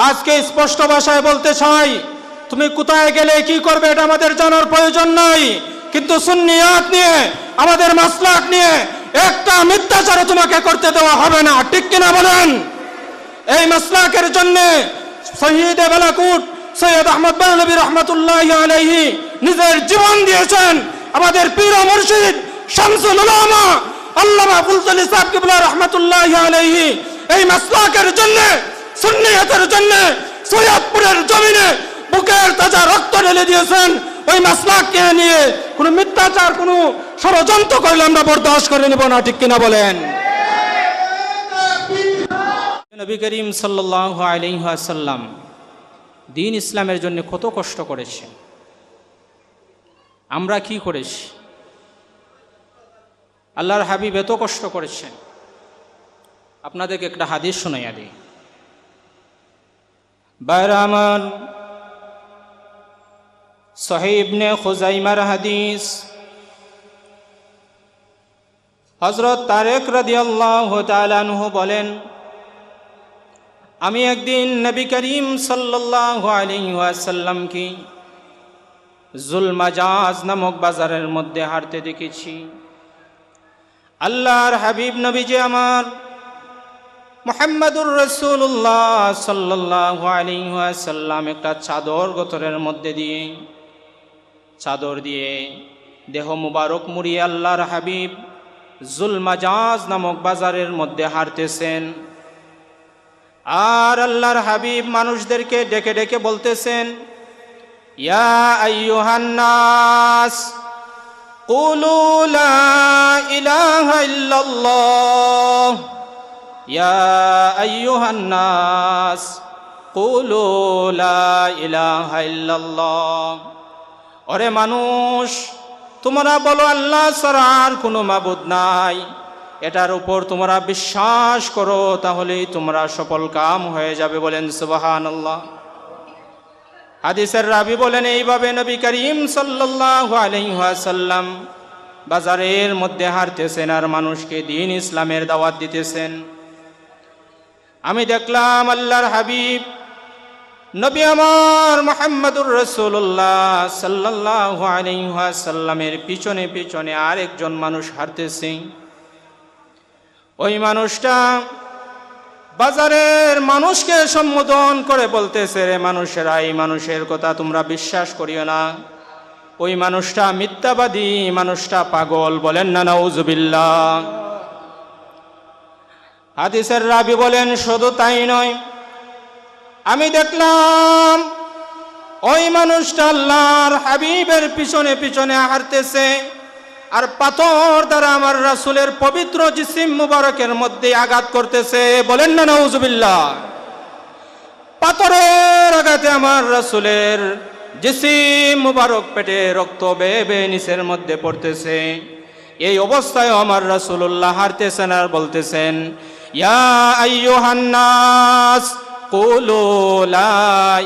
আজকে স্পষ্ট ভাষায় বলতে চাই, তুমি কোথায় গেলে কি করবে এটা আমাদের জানার প্রয়োজন নাই, কিন্তু সুন্নিয়াত নিয়ে, আমাদের মাসলাক নিয়ে একটা মিথ্যাচারও তোমাকে করতে দেওয়া হবে না। ঠিক কিনা বলেন? এই মাসলাকের জন্য শহীদ বালাকুট সৈয়দ আহমদ বেরলভী রহমতুল্লাহি আলাইহি নিজের জীবন দিয়েছেন। আমাদের পীর ও মুর্শিদ শামসুল উলামা আল্লামা ফুলতলি সাহেব কিবলা রহমতুল্লাহি আলাইহি এই মাসলাকের জন্য, সুন্নিয়াতের জন্য সৈয়দপুরের জমিনে বুকের তাজা রক্ত ঢেলে দিয়েছেন। ওই মাসলাককে নিয়ে কোনো মিথ্যাচার, কোনো ষড়যন্ত্র করলে আমরা বরদাস্ত করে নেব না। ঠিক কিনা বলেন? নবী করিম সাল্লাল্লাহু আলাইহি ওয়াসাল্লাম দ্বীন ইসলামের জন্য কত কষ্ট করেছেন, আমরা কি করেছি? আল্লাহর হাবিব এত কষ্ট করেছেন। আপনাদেরকে একটা হাদিস শোনাইয়া দিই। বাইরামান সহিহ ইবনে খুজাইমার হাদিস, হযরত তারেক রাদিয়াল্লাহু তাআলা আনহু বলেন, আমি একদিন নবী করিম সাল্লাল্লাহু আলাইহি ওয়াসাল্লামকে জুলমাজাজ নামক বাজারের মধ্যে হাঁটতে দেখেছি। আল্লাহর হাবিব নবীজি আমার মুহাম্মদুর রাসূলুল্লাহ সাল্লাল্লাহু আলাইহি ওয়াসাল্লাম একটা চাদর গোতরের মধ্যে দিয়ে, চাদর দিয়ে দেহ মুবারক মুড়িয়ে আল্লাহর হাবিব জুলমাজাজ নামক বাজারের মধ্যে হাঁটতেছেন। আর আল্লাহর হাবিব মানুষদেরকে ডেকে ডেকে বলতেছেন, ইয়া আইয়ুহান নাস কুলু লা ইলাহা ইল্লাল্লাহ, ইয়া আইয়ুহান নাস কুলু লা ইলাহা ইল্লাল্লাহ। ওরে মানুষ, তোমরা বলো আল্লাহ ছাড়া আর কোনো মাবুদ নাই, এটার উপর তোমরা বিশ্বাস করো, তাহলেই তোমরা সফল কাম হয়ে যাবে। বলেন সুবহানাল্লাহ। হাদিসের রাবি বলেন, এইভাবে নবী করিম সাল্লাল্লাহু আলাইহি ওয়াসাল্লাম বাজারের মধ্যে হাঁটতেছেন আর মানুষকে দ্বীন ইসলামের দাওয়াত দিতেছেন। আমি দেখলাম আল্লাহর হাবিব নবী আমার মুহাম্মদুর রাসূলুল্লাহ সাল্লাল্লাহু আলাইহি ওয়াসাল্লামের পিছনে পিছনে আরেকজন মানুষ হাঁটতেছে। ওই মানুষটা বাজারের মানুষকে সম্বোধন করে বলতেছে, রে মানুষেরা, এই মানুষের কথা তোমরা বিশ্বাস করিও না, ওই মানুষটা মিথ্যাবাদী, মানুষটা পাগল। বলেন না নাউজুবিল্লাহ। হাদিসের রাবি বলেন, শুধু তাই নয়, আমি দেখলাম ওই মানুষটা আল্লাহর হাবিবের পিছনে পিছনে হাঁটতেছে আর পাথর দ্বারা আমার রাসূলের পবিত্র জিসিম মুবারকের মধ্যে আঘাত করতেছে। বলেন না নাউজুবিল্লাহ। পাথরের আঘাতে আমার রাসূলের জিসিম মুবারক পেটে রক্ত বেয়ে বেয়ে নিচের মধ্যে পড়তেছে। এই অবস্থায় আমার রাসূলুল্লাহ হাঁটতেছেন আর বলতেছেন, ইয়া আইয়ুহান নাস কুলু লা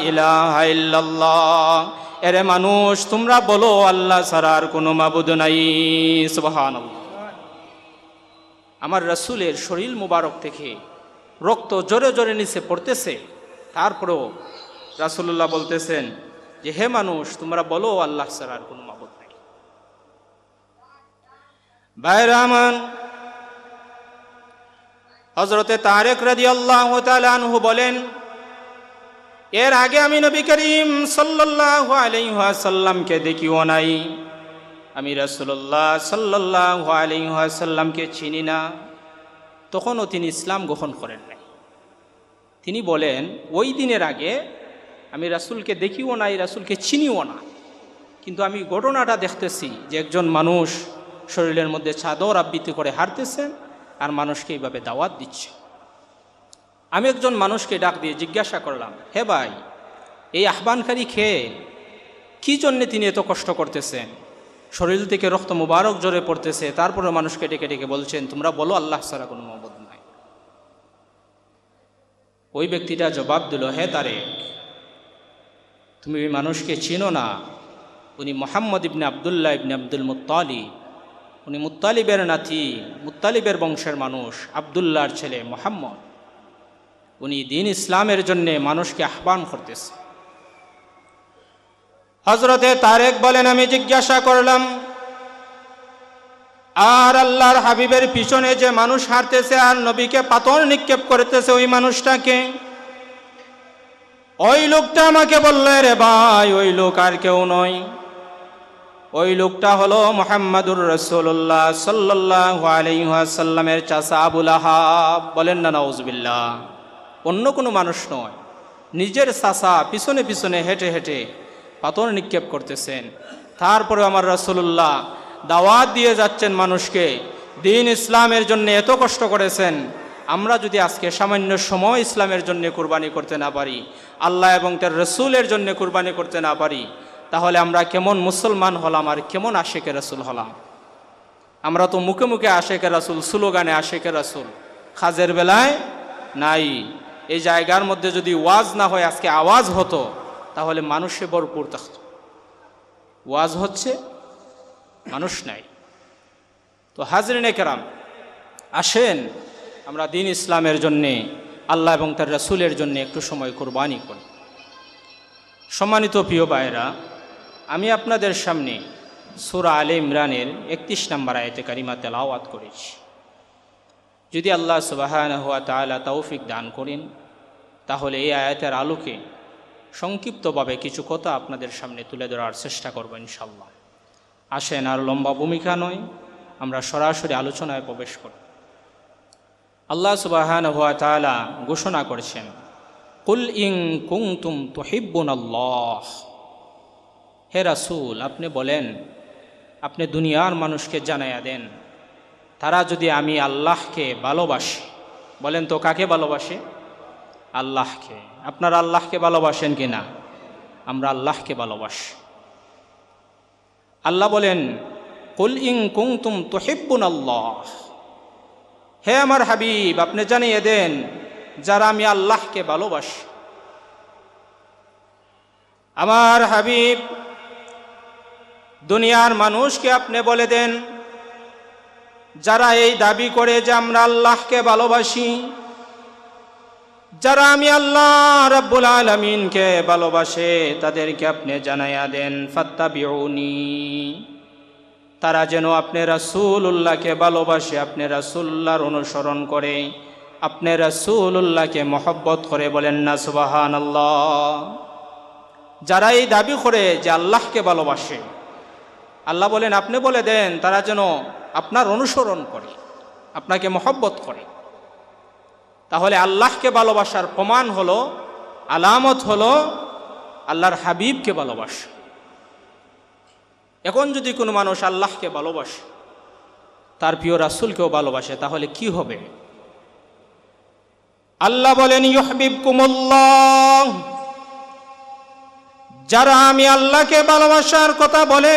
ইলাহা ইল্লাল্লাহ, এরে মানুষ, তোমরা বলো আল্লাহ ছাড়া আর কোনো মাবুদ নাই। সুবহানাল্লাহ। আমার রাসূলের শরীর মুবারক থেকে রক্ত জোরে জোরে নিচে পড়তেছে, তারপরেও রাসূলুল্লাহ বলতেছেন যে, হে মানুষ, তোমরা বলো আল্লাহ ছাড়া আর কোনো মাবুদ নাই। ভাইরা আমার, হযরতে তারেক রাদিয়াল্লাহু তাআলা আনহু বলেন, এর আগে আমি নবী করিম সাল্লাল্লাহু আলাইহি ওয়াসাল্লামকে দেখিও নাই, আমি রাসূলুল্লাহ সাল্লাল্লাহু আলাইহি ওয়াসাল্লামকে চিনি না। তখনও তিনি ইসলাম গ্রহণ করেন নাই। তিনি বলেন, ওই দিনের আগে আমি রাসূলকে দেখিও নাই, রাসূলকে চিনিও না, কিন্তু আমি ঘটনাটা দেখতেছি যে একজন মানুষ শরীরের মধ্যে চাদর আবৃত্তি করে হাঁটতেছেন আর মানুষকে এইভাবে দাওয়াত দিচ্ছে। আমি একজন মানুষকে ডাক দিয়ে জিজ্ঞাসা করলাম, হে ভাই, এই আহ্বানকারী খেয়ে কি জন্যে তিনি এত কষ্ট করতেছেন? শরীর থেকে রক্ত মুবারক জোরে পড়তেছে, তারপরে মানুষকে ডেকে ডেকে বলছেন, তোমরা বলো আল্লাহ ছাড়া কোনো মাবুদ নাই। ওই ব্যক্তিটা জবাব দিল, হে তারেক, তুমি ওই মানুষকে চিনো না, উনি মুহাম্মদ ইবনে আব্দুল্লাহ ইবনে আব্দুল মুত্তালিব, উনি মুত্তালিবের নাতি, মুত্তালিবের বংশের মানুষ, আব্দুল্লাহর ছেলে মুহাম্মদ। উনি দ্বীন ইসলামের জন্য মানুষকে আহ্বান করতেছে। হযরতে তারেক বলেন, আমি জিজ্ঞাসা করলাম, আর আল্লাহর হাবিবের পিছনে যে মানুষ হাঁটতেছে আর নবীকে পাথর নিক্ষেপ করতেছে, ওই মানুষটাকে? ওই লোকটা আমাকে বলল, রে ভাই, ওই লোক আর কেউ নয়, ওই লোকটা হলো মুহাম্মাদুর রাসূলুল্লাহ সাল্লাল্লাহু আলাইহি ওয়াসাল্লামের চাচা আবু লাহাব। বলেন না নাউজুবিল্লাহ। অন্য কোনো মানুষ নয়, নিজের চাচা পিছনে পিছনে হেঁটে হেঁটে পাথর নিক্ষেপ করতেছেন। তারপরে আমার রাসূলুল্লাহ দাওয়াত দিয়ে যাচ্ছেন মানুষকে, দ্বীন ইসলামের জন্য এত কষ্ট করেছেন। আমরা যদি আজকে সামান্য সময় ইসলামের জন্য কুরবানি করতে না পারি, আল্লাহ এবং তার রসুলের জন্য কুরবানি করতে না পারি, তাহলে আমরা কেমন মুসলমান হলাম আর কেমন আশেকে রাসূল হলাম? আমরা তো মুখে মুখে আশেকে রাসূল, স্লোগানে আশেকে রাসূল, কাজের বেলায় নাই। এই জায়গার মধ্যে যদি ওয়াজ না হয়, আজকে আওয়াজ হতো, তাহলে মানুষে ভরপুর থাকতো। ওয়াজ হচ্ছে, মানুষ নাই। তো হাজরিনে কেরাম, আসেন আমরা দ্বীন ইসলামের জন্যে, আল্লাহ এবং তার রাসূলের জন্য একটু সময় কুরবানি করি। সম্মানিত প্রিয় ভাইরা, আমি আপনাদের সামনে সূরা আলে ইমরানের 31 নম্বর আয়াতে কারিমা তেলাওয়াত করেছি। যদি আল্লাহ সুবহানাহু ওয়া তাআলা তৌফিক দান করেন, তাহলে এই আয়াতের আলোকে সংক্ষিপ্তভাবে কিছু কথা আপনাদের সামনে তুলে ধরার চেষ্টা করব ইনশাআল্লাহ। আসেন, আর লম্বা ভূমিকা নয়, আমরা সরাসরি আলোচনায় প্রবেশ করি। আল্লাহ সুবহানাহু ওয়া তাআলা ঘোষণা করেছেন, কুল ইন কুনতুম তুহিব্বুনাল্লাহ। হে রাসূল, আপনি বলেন, আপনি দুনিয়ার মানুষকে জানাইয়া দেন, তারা যদি আমি আল্লাহকে ভালোবাসি। বলেন তো, কাকে ভালোবাসে? আল্লাহকে। আপনারা আল্লাহকে ভালোবাসেন কি না? আমরা আল্লাহকে ভালোবাসি। আল্লাহ বলেন, কুল ইন কুনতুম তুহিব্বুনাল্লাহ। হে আমার হাবিব, আপনি জানিয়ে দেন, যারা আমি আল্লাহকে ভালোবাসি। আমার হাবিব, দুনিয়ার মানুষকে আপনি বলে দেন, যারা এই দাবি করে যে আমরা আল্লাহকে ভালোবাসি, যারা আমি আল্লাহ রাব্বুল আলামিনকে ভালোবাসে, তাদেরকে আপনি জানাইয়া দেন, ফাত্তাবিউনি, তারা যেন আপনি রাসূলুল্লাহকে ভালোবাসে, আপনি রাসূলুল্লাহর অনুসরণ করে, আপনি রাসূলুল্লাহকে মহব্বত করে। বলেন না সুবহানাল্লাহ। যারা এই দাবি করে যে আল্লাহকে ভালোবাসে, আল্লাহ বলেন আপনি বলে দেন, তারা যেন আপনার অনুসরণ করে, আপনাকে মহব্বত করে। তাহলে আল্লাহকে ভালোবাসার প্রমাণ হলো, আলামত হলো আল্লাহর হাবিবকে ভালোবাসা। এখন যদি কোনো মানুষ আল্লাহকে ভালোবাসে, তার প্রিয় রাসূলকেও ভালোবাসে, তাহলে কি হবে? আল্লাহ বলেন, ইউহিব্বুকুমুল্লাহ। যারা আমি আল্লাহকে ভালোবাসার কথা বলে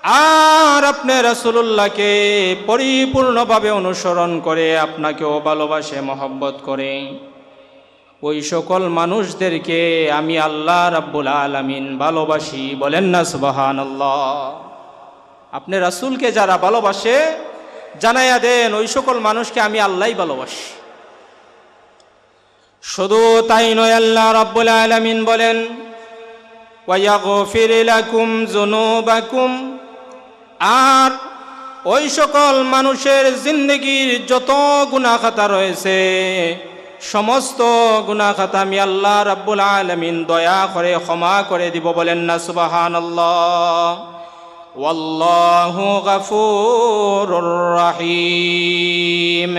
আর আপনি রাসূলুল্লাহকে পরিপূর্ণভাবে অনুসরণ করে, আপনাকেও ভালোবাসে, মহব্বত করে, ওই সকল মানুষদেরকে আমি আল্লাহ রাব্বুল আলামিন ভালোবাসি। বলেন না সুবহানাল্লাহ। আপনি রাসূলকে যারা ভালোবাসে, জানাইয়া দেন, ওই সকল মানুষকে আমি আল্লাহই ভালোবাসি। শুধু তাই নয়, আল্লাহ রাব্বুল আলামিন বলেন, ওয়ায়াগফির লাকুম যুনুবাকুম। আর ওই সকল মানুষের জিন্দেগির যত গুনাহ খাতা রয়েছে, সমস্ত গুনাহ খাতা আমি আল্লাহ রাব্বুল আলামিন দয়া করে ক্ষমা করে দিব। বলেন না সুবহানাল্লাহ। ওয়াল্লাহু গফুরুর রহিম।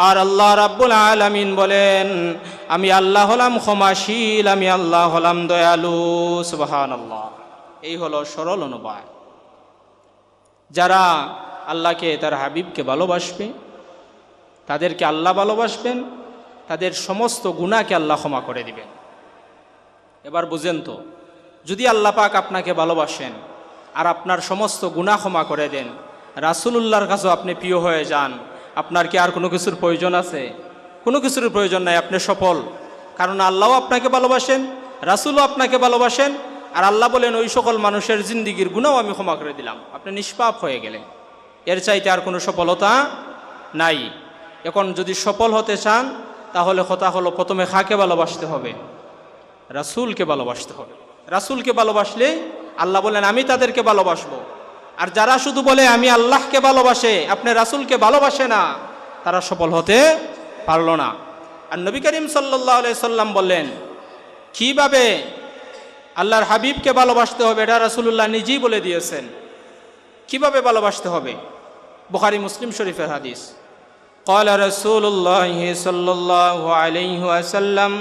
আর আল্লাহ রাব্বুল আলামিন বলেন, আমি আল্লাহ হলাম ক্ষমাশীল, আমি আল্লাহ হলাম দয়ালু। সুবহানাল্লাহ। এই হলো সরল অনুবাদ। যারা আল্লাহকে, তার হাবিবকে ভালোবাসবে, তাদেরকে আল্লাহ ভালোবাসবেন, তাদের সমস্ত গুনাহকে আল্লাহ ক্ষমা করে দিবেন। এবার বুঝেন তো, যদি আল্লাহ পাক আপনাকে ভালোবাসেন আর আপনার সমস্ত গুনাহ ক্ষমা করে দেন, রাসূলুল্লাহর কাছেও আপনি প্রিয় হয়ে যান, আপনার কি আর কোনো কিছুর প্রয়োজন আছে? কোনো কিছুর প্রয়োজন নাই, আপনি সফল। কারণ আল্লাহও আপনাকে ভালোবাসেন, রাসূলও আপনাকে ভালোবাসেন, আর আল্লাহ বলেন, ওই সকল মানুষের জিন্দিগির গুনাহও আমি ক্ষমা করে দিলাম, আপনি নিষ্পাপ হয়ে গেলেন। এর চাইতে আর কোনো সফলতা নাই। এখন যদি সফল হতে চান, তাহলে কথা হলো প্রথমে কাকে ভালোবাসতে হবে? রাসূলকে ভালোবাসতে হবে। রাসূলকে ভালোবাসলে আল্লাহ বলেন আমি তাদেরকে ভালোবাসবো। আর যারা শুধু বলে আমি আল্লাহকে ভালোবাসে, আপনি রাসূলকে ভালোবাসে না, তারা সফল হতে পারল না। আর নবী করিম সাল্লাল্লাহু আলাইহি সাল্লাম বললেন কিভাবে আল্লাহর হাবিবকে ভালোবাসতে হবে, এটা রাসূলুল্লাহ নিজেই বলে দিয়েছেন কিভাবে ভালোবাসতে হবে। বুখারী মুসলিম শরীফের হাদিস। قال رسول الله صلى الله عليه وسلم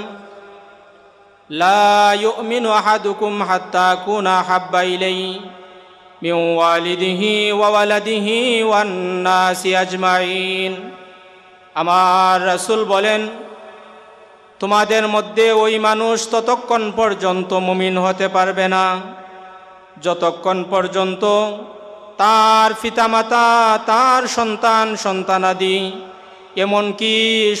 لا يؤمن أحدكم حتى أكون أحب إليه من والده وولده والناس أجمعين। আমার রাসূল বলেন তোমাদের মধ্যে ওই মানুষ ততক্ষণ পর্যন্ত মুমিন হতে পারবে না যতক্ষণ পর্যন্ত তার পিতামাতা, তার সন্তান সন্তানাদি, এমনকি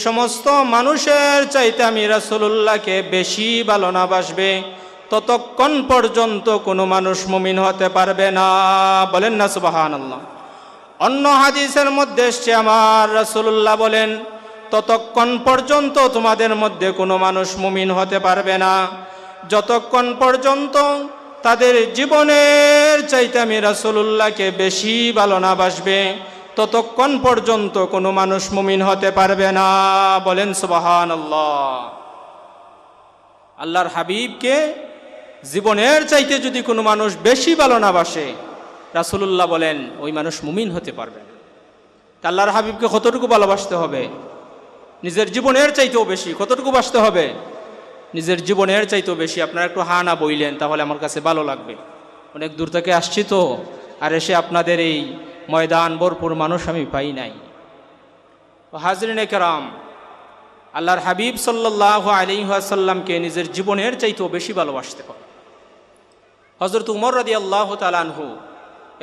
সমস্ত মানুষের চাইতে আমি রাসূলুল্লাহকে বেশি ভালো না বাসবে, ততক্ষণ পর্যন্ত কোনো মানুষ মুমিন হতে পারবে না। বলেন না সুবহানাল্লাহ। অন্য হাদিসের মধ্যে এসছে আমার রাসূলুল্লাহ বলেন ততক্ষণ পর্যন্ত তোমাদের মধ্যে কোনো মানুষ মুমিন হতে পারবে না যতক্ষণ পর্যন্ত তাদের জীবনের চাইতে আমি রাসূলুল্লাহকে বেশি ভালো না বাসবে, ততক্ষণ পর্যন্ত কোনো মানুষ মুমিন হতে পারবে না। বলেন সুবহানাল্লাহ। আল্লাহর হাবিবকে জীবনের চাইতে যদি কোনো মানুষ বেশি ভালো না বাসে, রাসূলুল্লাহ বলেন ওই মানুষ মুমিন হতে পারবে না। আল্লাহর হাবিবকে কতটুকু ভালোবাসতে হবে? নিজের জীবনের চাইতেও বেশি। কতটুকু বাসতে হবে? নিজের জীবনের চাইতেও বেশি। আপনারা একটু হা না বইলেন তাহলে আমার কাছে ভালো লাগবে। অনেক দূর থেকে আসছি তো, আর এসে আপনাদের এই ময়দান ভরপুর মানুষ আমি পাই নাই। হাজরিনে কেরাম, আল্লাহর হাবিব সাল্লাল্লাহু আলাইহি ওয়াসাল্লামকে নিজের জীবনের চাইতেও বেশি ভালোবাসতে হবে। হযরত উমর রাদিয়াল্লাহু তাআলা আনহু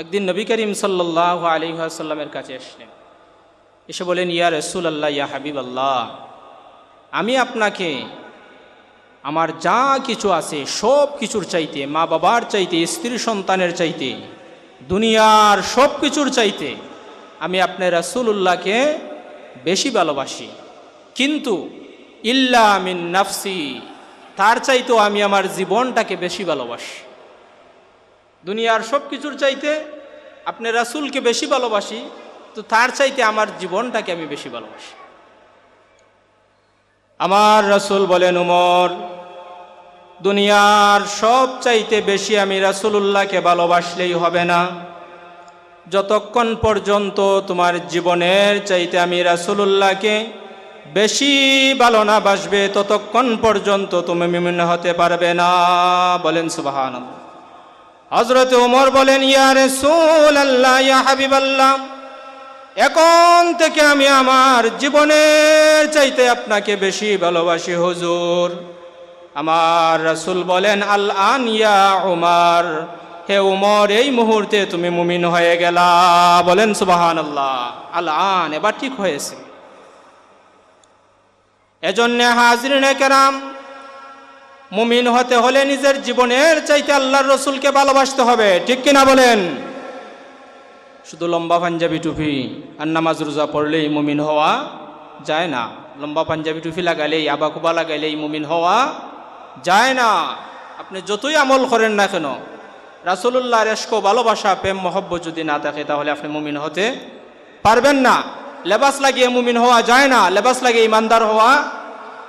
একদিন নবী করিম সাল্লাল্লাহু আলাইহি ওয়াসাল্লামের কাছে আসলেন। এসে বলেন ইয়া রাসূলুল্লাহ, ইয়া হাবিবাল্লাহ, আমি আপনাকে আমার যা কিছু আছে সব কিছুর চাইতে, মা বাবার চাইতে, স্ত্রী সন্তানের চাইতে, দুনিয়ার সব কিছুর চাইতে আমি আপনার রাসূলুল্লাহকে বেশি ভালোবাসি, কিন্তু ইল্লা মিন নাফসি, তার চাইতেও আমি আমার জীবনটাকে বেশি ভালোবাসি। দুনিয়ার সব কিছুর চাইতে আপনার রাসূলকে বেশি ভালোবাসি, তো তার চাইতে আমার জীবনটাকে আমি বেশি ভালোবাসি। আমার রাসূল বলেন উমর, দুনিয়ার সব চাইতে বেশি আমি রাসূলুল্লাহকে ভালোবাসলেই হবে না, যতক্ষণ পর্যন্ত তোমার জীবনের চাইতে আমি রাসূলুল্লাহকে বেশি ভালো না বাসবে, ততক্ষণ পর্যন্ত তুমি মুমিন হতে পারবে না। বলেন সুবহানাল্লাহ। হযরত ওমর বলেন ইয়া রাসূলুল্লাহ, ইয়া হাবিবাল্লাহ, এখন থেকে আমি আমার জীবনের চাইতে আপনাকে বেশি ভালোবাসি হুজুর। আমার রাসূল বলেন আল আন ইয়া উমর, হে উমর, এই মুহূর্তে তুমি মুমিন হয়ে গেলা। বলেন সুবহানাল্লাহ। আল আন, এবার ঠিক হয়েছে। এজন্য হাজরিনে কেরাম, মুমিন হতে হলে নিজের জীবনের চাইতে আল্লাহর রাসূলকে ভালোবাসতে হবে। ঠিক কিনা বলেন? শুধু লম্বা পাঞ্জাবি টুপি আর নামাজ রোজা পড়লেই মুমিন হওয়া যায় না। লম্বা পাঞ্জাবি টুপি লাগাইলেই, আবাকুবা লাগাইলেই মুমিন হওয়া যায় না। আপনি যতই আমল করেন না কেন, রাসূলুল্লাহর ইশক, ভালোবাসা, প্রেম, মহব্বত যদি না থাকে, তাহলে আপনি মুমিন হতে পারবেন না। লেবাস লাগিয়ে মুমিন হওয়া যায় না। লেবাস লাগিয়ে ইমানদার হওয়া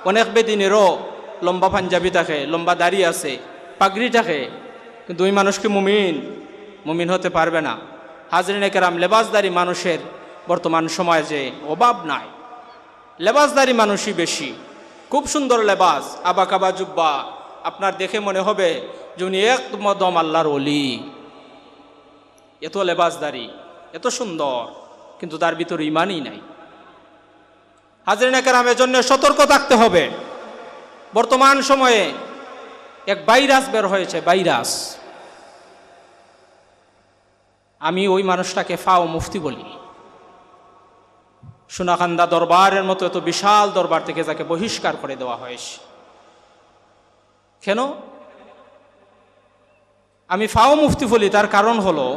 অনেক বেদিনেরও লম্বা পাঞ্জাবি থাকে, লম্বা দাড়ি আছে, পাগড়ি থাকে, কিন্তু ওই মানুষকে মুমিন হতে পারবে না। হাজরিনে কেরাম, লেবাসদারি মানুষের বর্তমান সমাজে অভাব নাই। লেবাসদারি মানুষই বেশি। খুব সুন্দর লেবাস, আবাকাবা জুব্বা, আপনার দেখে মনে হবে যে উনি একদম আল্লাহর ওলি। এত লেবাসদারি, এত সুন্দর, কিন্তু তার ভিতরে ঈমানই নাই। হাজরিনে কেরাম, এজন্য সতর্ক থাকতে হবে। বর্তমান সময়ে এক ভাইরাস বের হয়েছে, ভাইরাস। আমি ওই মানুষটাকে ফাও মুফতি বলি। সোনাকান্দা দরবারের মতো এত বিশাল দরবার থেকে যাকে বহিষ্কার করে দেওয়া হয়েছে। কেন আমি ফাও মুফতি বলি? তার কারণ হলো,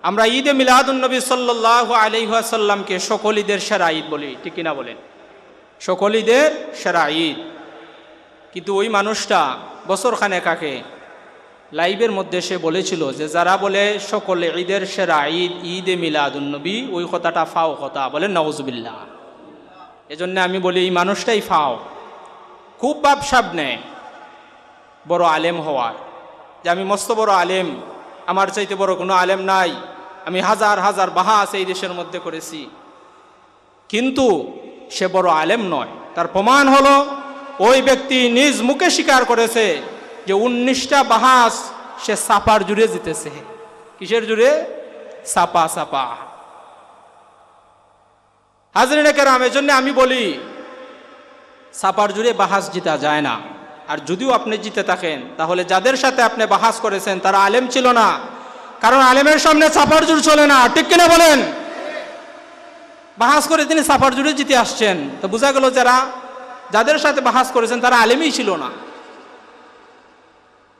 আমরা ঈদে মিলাদুন নবী সাল্লাল্লাহু আলাইহি ওয়াসাল্লামকে সকল ঈদের সেরা ঈদ বলি। ঠিক কিনা বলেন? সকল ঈদের সেরা ঈদ। কিন্তু ওই মানুষটা বছরখানেক আগে লাইভের মধ্যে সে বলেছিল যে যারা বলে সকল ঈদের সেরা ঈদ ঈদে মিলাদুন্নবী, ওই কথাটা ফাও কথা, বলেন নাউজুবিল্লাহ। এজন্য আমি বলি এই মানুষটাই ফাও, খুব ভাবসাব নেয় বড় আলেম হওয়ার, যে আমি মস্ত বড় আলেম, আমার চাইতে বড় কোনো আলেম নাই, আমি হাজার হাজার বাহাস এই দেশের মধ্যে করেছি। কিন্তু সে বড় আলেম নয়। তার প্রমাণ হলো ওই ব্যক্তি নিজ মুখে স্বীকার করেছে যে 19টা বাহাস সে সাপার জুড়ে জিতেছে। কিসের জুড়ে? সাপা সাপা। হাজরিনে কেরাম, এজন্য আমি বলি সাপার জুড়ে বাহাস জিতা যায় না। আর যদিও আপনি জিতে থাকেন, তাহলে যাদের সাথে আপনি বাহাস করেছেন তারা আলেম ছিল না, কারণ আলেমের সামনে সাপার জুড় চলে না, ঠিক কিনা বলেন? বাহাস করে তিনি সাপার জুড়ে জিতে আসছেন, তো বোঝা গেল যাদের সাথে বাহাস করেছেন তারা আলেমই ছিল না।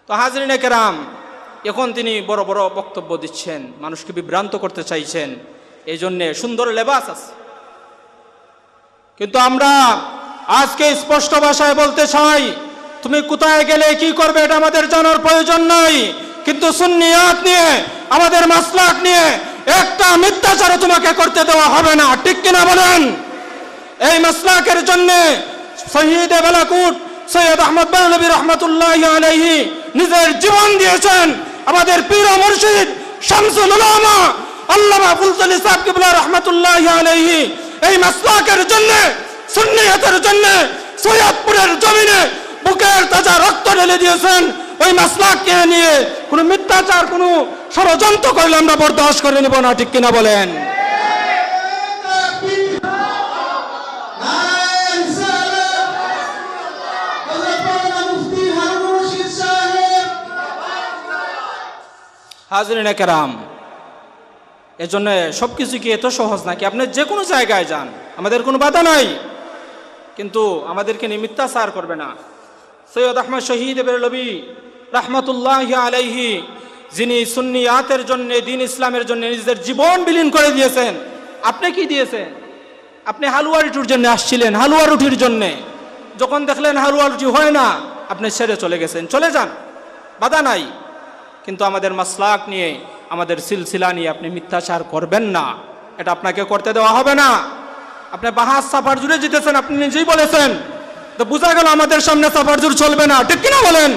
তো হাজরিনে কেরাম, এখন তিনি বড় বড় বক্তব্য দিচ্ছেন, মানুষকে বিভ্রান্ত করতে চাইছেন, এই জন্যে সুন্দর লেবাস আছে। কিন্তু আমরা আজকে স্পষ্ট ভাষায় বলতে চাই, তুমি কোথায় গেলে কি করবে এটা আমাদের জানার প্রয়োজন নাই, কিন্তু সুন্নিয়াত নিয়ে, আমাদের মাসলাক নিয়ে একটা মিথ্যাচারও তোমাকে করতে দেওয়া হবে না, ঠিক কিনা বলেন? এই মাসলাকের জন্য শহীদে বালাকুট সৈয়দ আহমদ বেরলভী রহমতুল্লাহি আলাইহি নিজের জীবন দিয়েছেন। আমাদের পীর ও মুর্শিদ শামসুল উলামা আল্লামা ফুলতলি সাহেব কিবলা রহমতুল্লাহি আলাইহি এই মাসলাকের জন্য, সুন্নিয়াতের জন্য সৈয়দপুরের জমিনে বুকের তাজা রক্ত ঢেলে দিয়েছেন। ওই মাসলাককে নিয়ে কোনো মিথ্যাচার, কোনো ষড়যন্ত্র করলে আমরা বরদাস্ত করে নেব না, ঠিক কিনা বলেন? হাজরিনে কেরাম, এজন্য সবকিছু কি এত সহজ নাকি? আপনি যে কোনো জায়গায় যান, আমাদের কোনো বাধা নাই, কিন্তু আমাদেরকে নিয়ে মিথ্যাচার করবে না। সৈয়দ আহমদ শহীদ বেরলভী রহমতুল্লাহি আলাইহি, যিনি সুন্নিয়াতের জন্য, দ্বীন ইসলামের জন্য নিজের জীবন বিলীন করে দিয়েছেন, আপনি কি দিয়েছেন? আপনি হালুয়া রুটির জন্য আসছিলেন, হালুয়া রুটির জন্যে, যখন দেখলেন হালুয়া রুটি হয় না, আপনি ছেড়ে চলে গেছেন, চলে যান, বাধা নাই। কিন্তু আমাদের মাসলাক নিয়ে, আমাদের সিলসিলা নিয়ে আপনি মিথ্যাচার করবেন না, এটা আপনাকে করতে দেওয়া হবে না। আপনি বাহাস সাফার জুড়ে জিতেছেন, আপনি নিজেই বলেছেন, তো বোঝা গেল আমাদের সামনে সাফার জুড় চলবে না, ঠিক কিনা বলেন?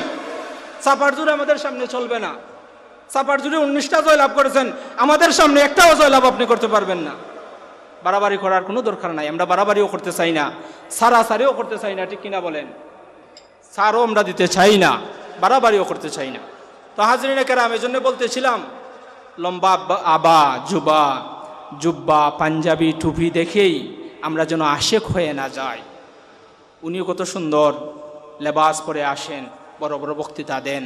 সাফার জুড়ে আমাদের সামনে চলবে না। সাফার জুড়ে 19টা জয়লাভ করেছেন, আমাদের সামনে একটাও জয়লাভ আপনি করতে পারবেন না। বাড়াবাড়ি করার কোনো দরকার নাই, আমরা বাড়াবাড়িও করতে চাই না, সারাসারিও করতে চাই না, ঠিক কিনা বলেন? সারও আমরা দিতে চাই না, বাড়াবাড়িও করতে চাই না। তো হাজরিনে কেরাম, এজন্য বলতেছিলাম, লম্বা আবা, জুব্বা, পাঞ্জাবি, টুপি দেখেই আমরা যেন আশেক হয়ে না যাই। উনিও কত সুন্দর লেবাস পরে আসেন, বড় বড় বক্তৃতা দেন,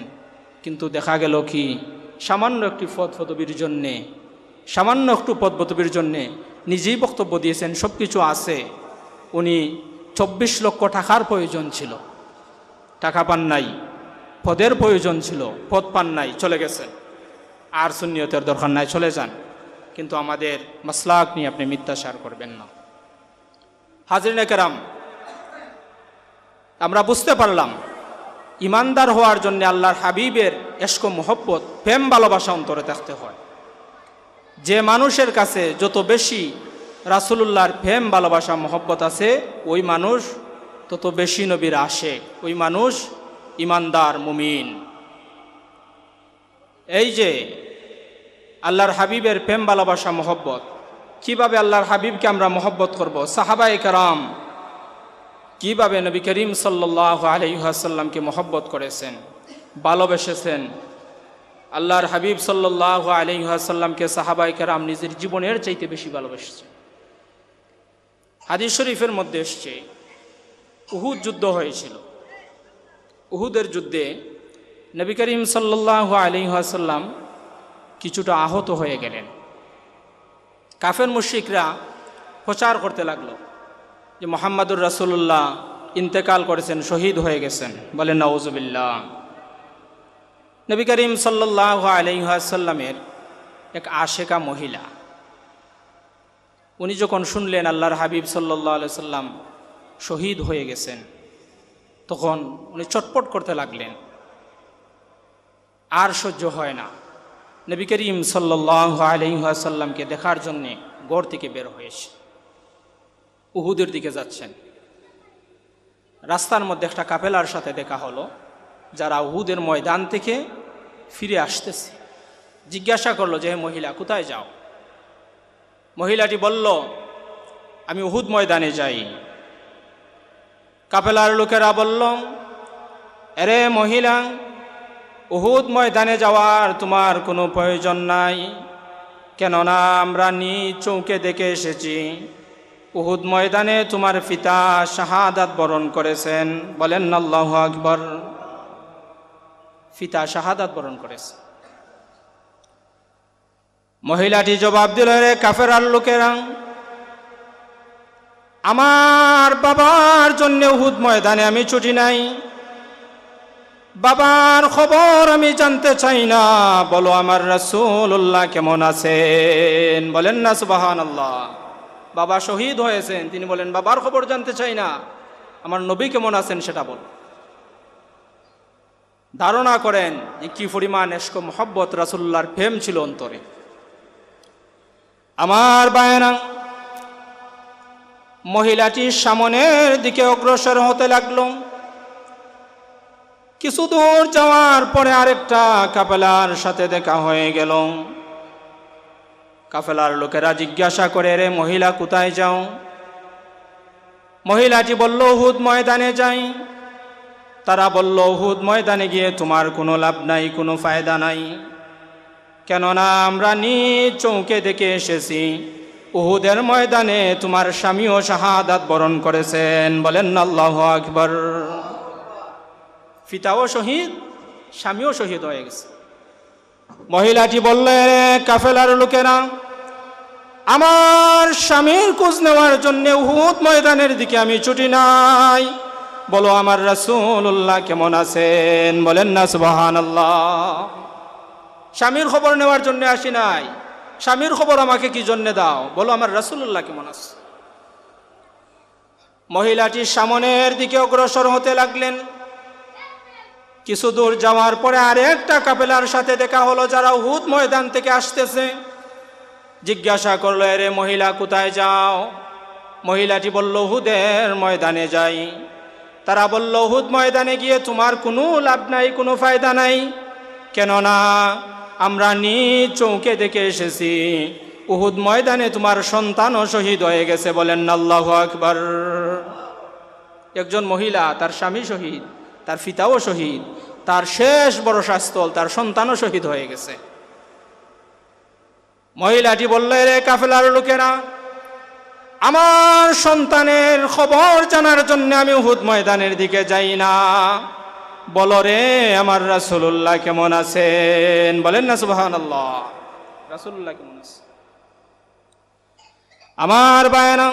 কিন্তু দেখা গেল কি, সামান্য একটি পদপদবীর জন্যে, সামান্য একটু পদপদবীর জন্যে নিজেই বক্তব্য দিয়েছেন, সব কিছু আছে। উনি 24 লক্ষ টাকার প্রয়োজন ছিল, টাকা পান নাই, পদের প্রয়োজন ছিল, পদ পান নাই, চলে গেছেন। আর সুন্নিয়তের দরকার নাই, চলে যান, কিন্তু আমাদের মাসলাক নিয়ে আপনি মিথ্যাচার করবেন না। হাজরিনে কেরাম, আমরা বুঝতে পারলাম ইমানদার হওয়ার জন্য আল্লাহর হাবিবের ইশক মোহব্বত, প্রেম ভালোবাসা অন্তরে থাকতে হয়। যে মানুষের কাছে যত বেশি রাসূলুল্লাহর প্রেম ভালোবাসা মোহব্বত আছে, ওই মানুষ তত বেশি নবীর আশেক, ওই মানুষ ইমানদার মুমিন। এই যে আল্লাহর হাবিবের প্রেম ভালোবাসা মোহব্বত, কিভাবে আল্লাহর হাবিবকে আমরা মোহব্বত করব? সাহাবায়ে কেরাম কিভাবে নবী করিম সাল্লাল্লাহু আলাইহি ওয়াসাল্লামকে মোহব্বত করেছেন, ভালোবেসেছেন। আল্লাহর হাবিব সাল্লাল্লাহু আলাইহি ওয়াসাল্লামকে সাহাবায়ে কেরাম নিজের জীবনের চাইতে বেশি ভালোবেসেছেন। হাদিস শরীফের মধ্যে এসছে, উহুদ যুদ্ধ হয়েছিল। উহুদের যুদ্ধে নবী করিম সাল্লাল্লাহু আলাইহি ওয়াসাল্লাম কিছুটা আহত হয়ে গেলেন। কাফের মুশরিকরা প্রচার করতে লাগলো যে মুহাম্মাদুর রাসূলুল্লাহ ইন্তেকাল করেছেন, শহীদ হয়ে গেছেন, বলেন নাউজুবিল্লাহ। নবী করিম সাল্লাল্লাহু আলাইহি ওয়াসাল্লামের এক আশেকা মহিলা, উনি যখন শুনলেন আল্লাহর হাবিব সাল্লাল্লাহু আলাইহি সাল্লাম শহীদ হয়ে গেছেন। তখন উনি চটপট করতে লাগলেন, আর সহ্য হয় না। নবী করিম সাল্লাল্লাহু আলাইহি ওয়াসাল্লামকে দেখার জন্যে ঘর থেকে বের হয়েছে, উহুদের দিকে যাচ্ছেন। রাস্তার মধ্যে একটা কাফেলার সাথে দেখা হলো, যারা উহুদের ময়দান থেকে ফিরে আসতেছে। জিজ্ঞাসা করলো যে, মহিলা কোথায় যাও? মহিলাটি বলল, আমি উহুদ ময়দানে যাই। কাফেলার লোকেরা বলল, আরে মহিলা, উহুদ ময়দানে যাওয়ার তোমার কোনো প্রয়োজন নাই, কেননা আমরা নিজ চৌকে দেখে এসেছি উহুদ ময়দানে তোমার পিতা শাহাদাত বরণ করেছেন। বলেন আল্লাহু আকবার। পিতা শাহাদাত বরণ করেছে। মহিলাটি জবাব দিল, রে কাফেরার লোকেরা, আমার বাবার জন্য উহুদ ময়দানে আমি ছুটি নাই, বাবার খবর আমি জানতে চাই না, বলো আমার রাসূলুল্লাহ কেমন আছেন? বলেন না সুবহানাল্লাহ। বাবা শহীদ হয়েছেন, তিনি বলেন বাবার খবর জানতে চাই না, আমার নবী কেমন আছেন সেটা বল। ধারণা করেন যে কি পরিমাণ ইশক মুহাব্বত, রাসূলুল্লাহর প্রেম ছিল অন্তরে। আমার বায়না, মহিলাটির সামনের দিকে অগ্রসর হতে লাগলো। কিছু দূর যাওয়ার পরে আরেকটা কাফেলার সাথে দেখা হয়ে গেল। কাফেলার লোকেরা জিজ্ঞাসা করে, রে মহিলা কোথায় যাও? মহিলাটি বলল, উহুদ ময়দানে যাই। তারা বলল, উহুদ ময়দানে গিয়ে তোমার কোনো লাভ নাই, কোনো ফায়দা নাই, কেননা আমরা নিজ চৌকে দেখে এসেছি উহুদের ময়দানে তোমার স্বামীও শাহাদাত বরণ করেছেন। বলেন আল্লাহু আকবার। পিতাও শহীদ, স্বামীও শহীদ হয়ে গেছে। মহিলাটি বললে, কাফেলার লোকেরা, আমার স্বামীর খোঁজ নেওয়ার জন্য উহুদ ময়দানের দিকে আমি ছুটি নাই, বলো আমার রাসূলুল্লাহ কেমন আছেন? বলেন না সুবহানাল্লাহ। স্বামীর খবর নেওয়ার জন্য আসি নাই, স্বামীর খবর আমাকে কি জন্য দাও, বলো আমার রাসূলুল্লাহ কেমন আছে। মহিলাটির সামনের দিকে অগ্রসর হতে লাগলেন। কিছু দূর যাওয়ার পরে আরেকটা কাফেলার সাথে দেখা হলো, যারা উহুদ ময়দান থেকে আসতেছে। জিজ্ঞাসা করলো, রে মহিলা কোথায় যাও? মহিলাটি বলল, উহুদের ময়দানে যাই। তারা বলল, উহুদ ময়দানে গিয়ে তোমার কোনো লাভ নাই, কোনো ফায়দা নাই, কেননা আমরা নিজ চৌকে দেখে এসেছি উহুদ ময়দানে তোমার সন্তানও শহীদ হয়ে গেছে। বলেন আল্লাহু আকবার। একজন মহিলা, তার স্বামী শহীদ, তার পিতাও শহীদ, তার শেষ ভরসাস্থল তার সন্তানও শহীদ হয়ে গেছে। মহিলাটি বললে, রে কাফেলার লোকেরা, আমার সন্তানের খবর জানার জন্য আমি উহুদ ময়দানের দিকে যাই না, বলো রে আমার রাসূলুল্লাহ কেমন আছেন? বলেন না সুবহানাল্লাহ। রাসূলুল্লাহ কেমন আছে? আমার বায়না,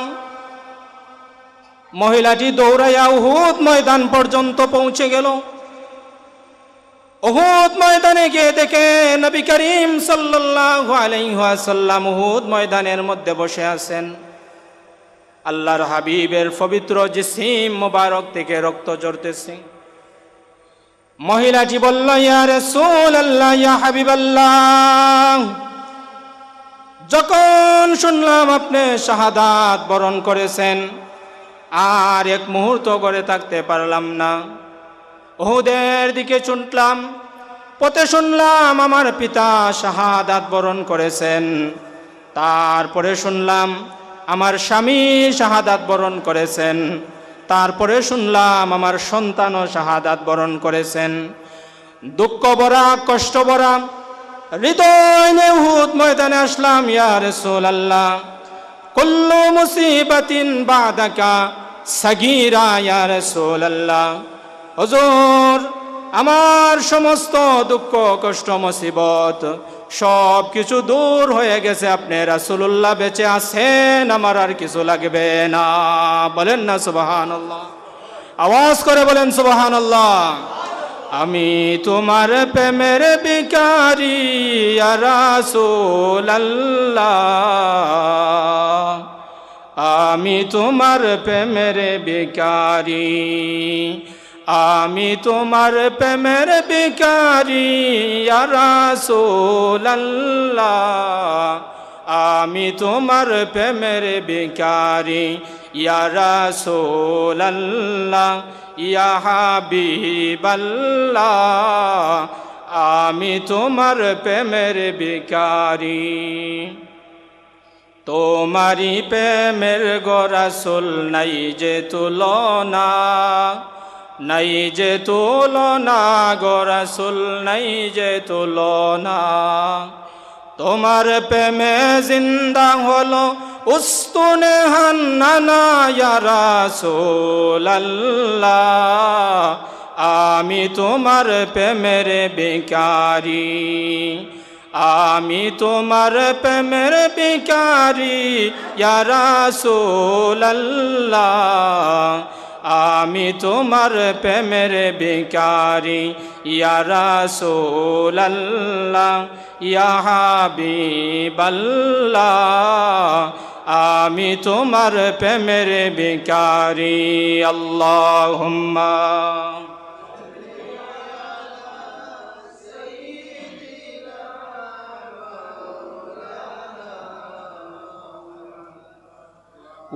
মহিলাটি দৌড়াইয়া উহুদ ময়দান পর্যন্ত পৌঁছে গেল। উহুদ ময়দানে গিয়ে দেখে নবী করিম সাল্লাল্লাহু আলাইহি ওয়াসাল্লাম উহুদ ময়দানের মধ্যে বসে আছেন। আল্লাহর হাবিবের পবিত্র জিসিম মোবারক থেকে রক্ত ঝরতেছে। মহিলাটি বলল, ইয়া রাসূলুল্লাহ, ইয়া হাবিবাল্লাহ, যখন শুনলাম আপনি শাহাদাত বরণ করেছেন, আর এক মুহূর্ত করে থাকতে পারলাম না। উহুদের দিকে ছুটলাম, পথে শুনলাম আমার পিতা শাহাদাত বরণ করেছেন, তারপরে শুনলাম আমার স্বামী শাহাদাত বরণ করেছেন, তারপরে শুনলাম আমার সন্তানও শাহাদাত বরণ করেছেন। দুঃখ ভরা, কষ্ট ভরা হৃদয় নিয়ে উহুদ ময়দানে আসলাম। ইয়া রাসূলুল্লাহ, কুল্লু মুসিবাতিন বাদাকা সাগীরা। ইয়া রাসূলুল্লাহ, হুজুর, আমার সমস্ত দুঃখ কষ্ট মুসিবত সব কিছু দূর হয়ে গেছে, আপনি রাসূলুল্লাহ বেঁচে আছেন, আমার আর কিছু লাগবে না। বলেন না সুবহানাল্লাহ। আওয়াজ করে বলেন সুবহানাল্লাহ। আমি তোমার প্রেমের ভিখারি ইয়া রাসূলুল্লাহ, আমি তোমার প্রেমের ভিখারি, আমি তোমার প্রেমের ভিখারি ইয়া রাসূলুল্লাহ, আমি তোমার প্রেমের ভিখারি ইয়া রাসূলুল্লাহ, ইয়া হাবিবাল্লাহ, আমি তোমার প্রেমের ভিখারি। তোমারি প্রেমের গো রাসূল নাই যে তুলনা, নাই যে তুলনা গো রাসূল নাই যে তুলনা। তোমার প্রেমে জিন্দা হলো উস্তুনে হান্নানা ইয়া রাসূলুল্লাহ, আমি তোমার প্রেমের ভিখারি, আমি তোমার প্রেমের ভিখারি ইয়া রাসূলুল্লাহ, আমি তোমার প্রেমের ভিখারি ইয়া রাসূলুল্লাহ, ইয়া হাবিবাল্লাহ, আমি তোমার প্রেমের ভিখারি। আল্লাহুম্মা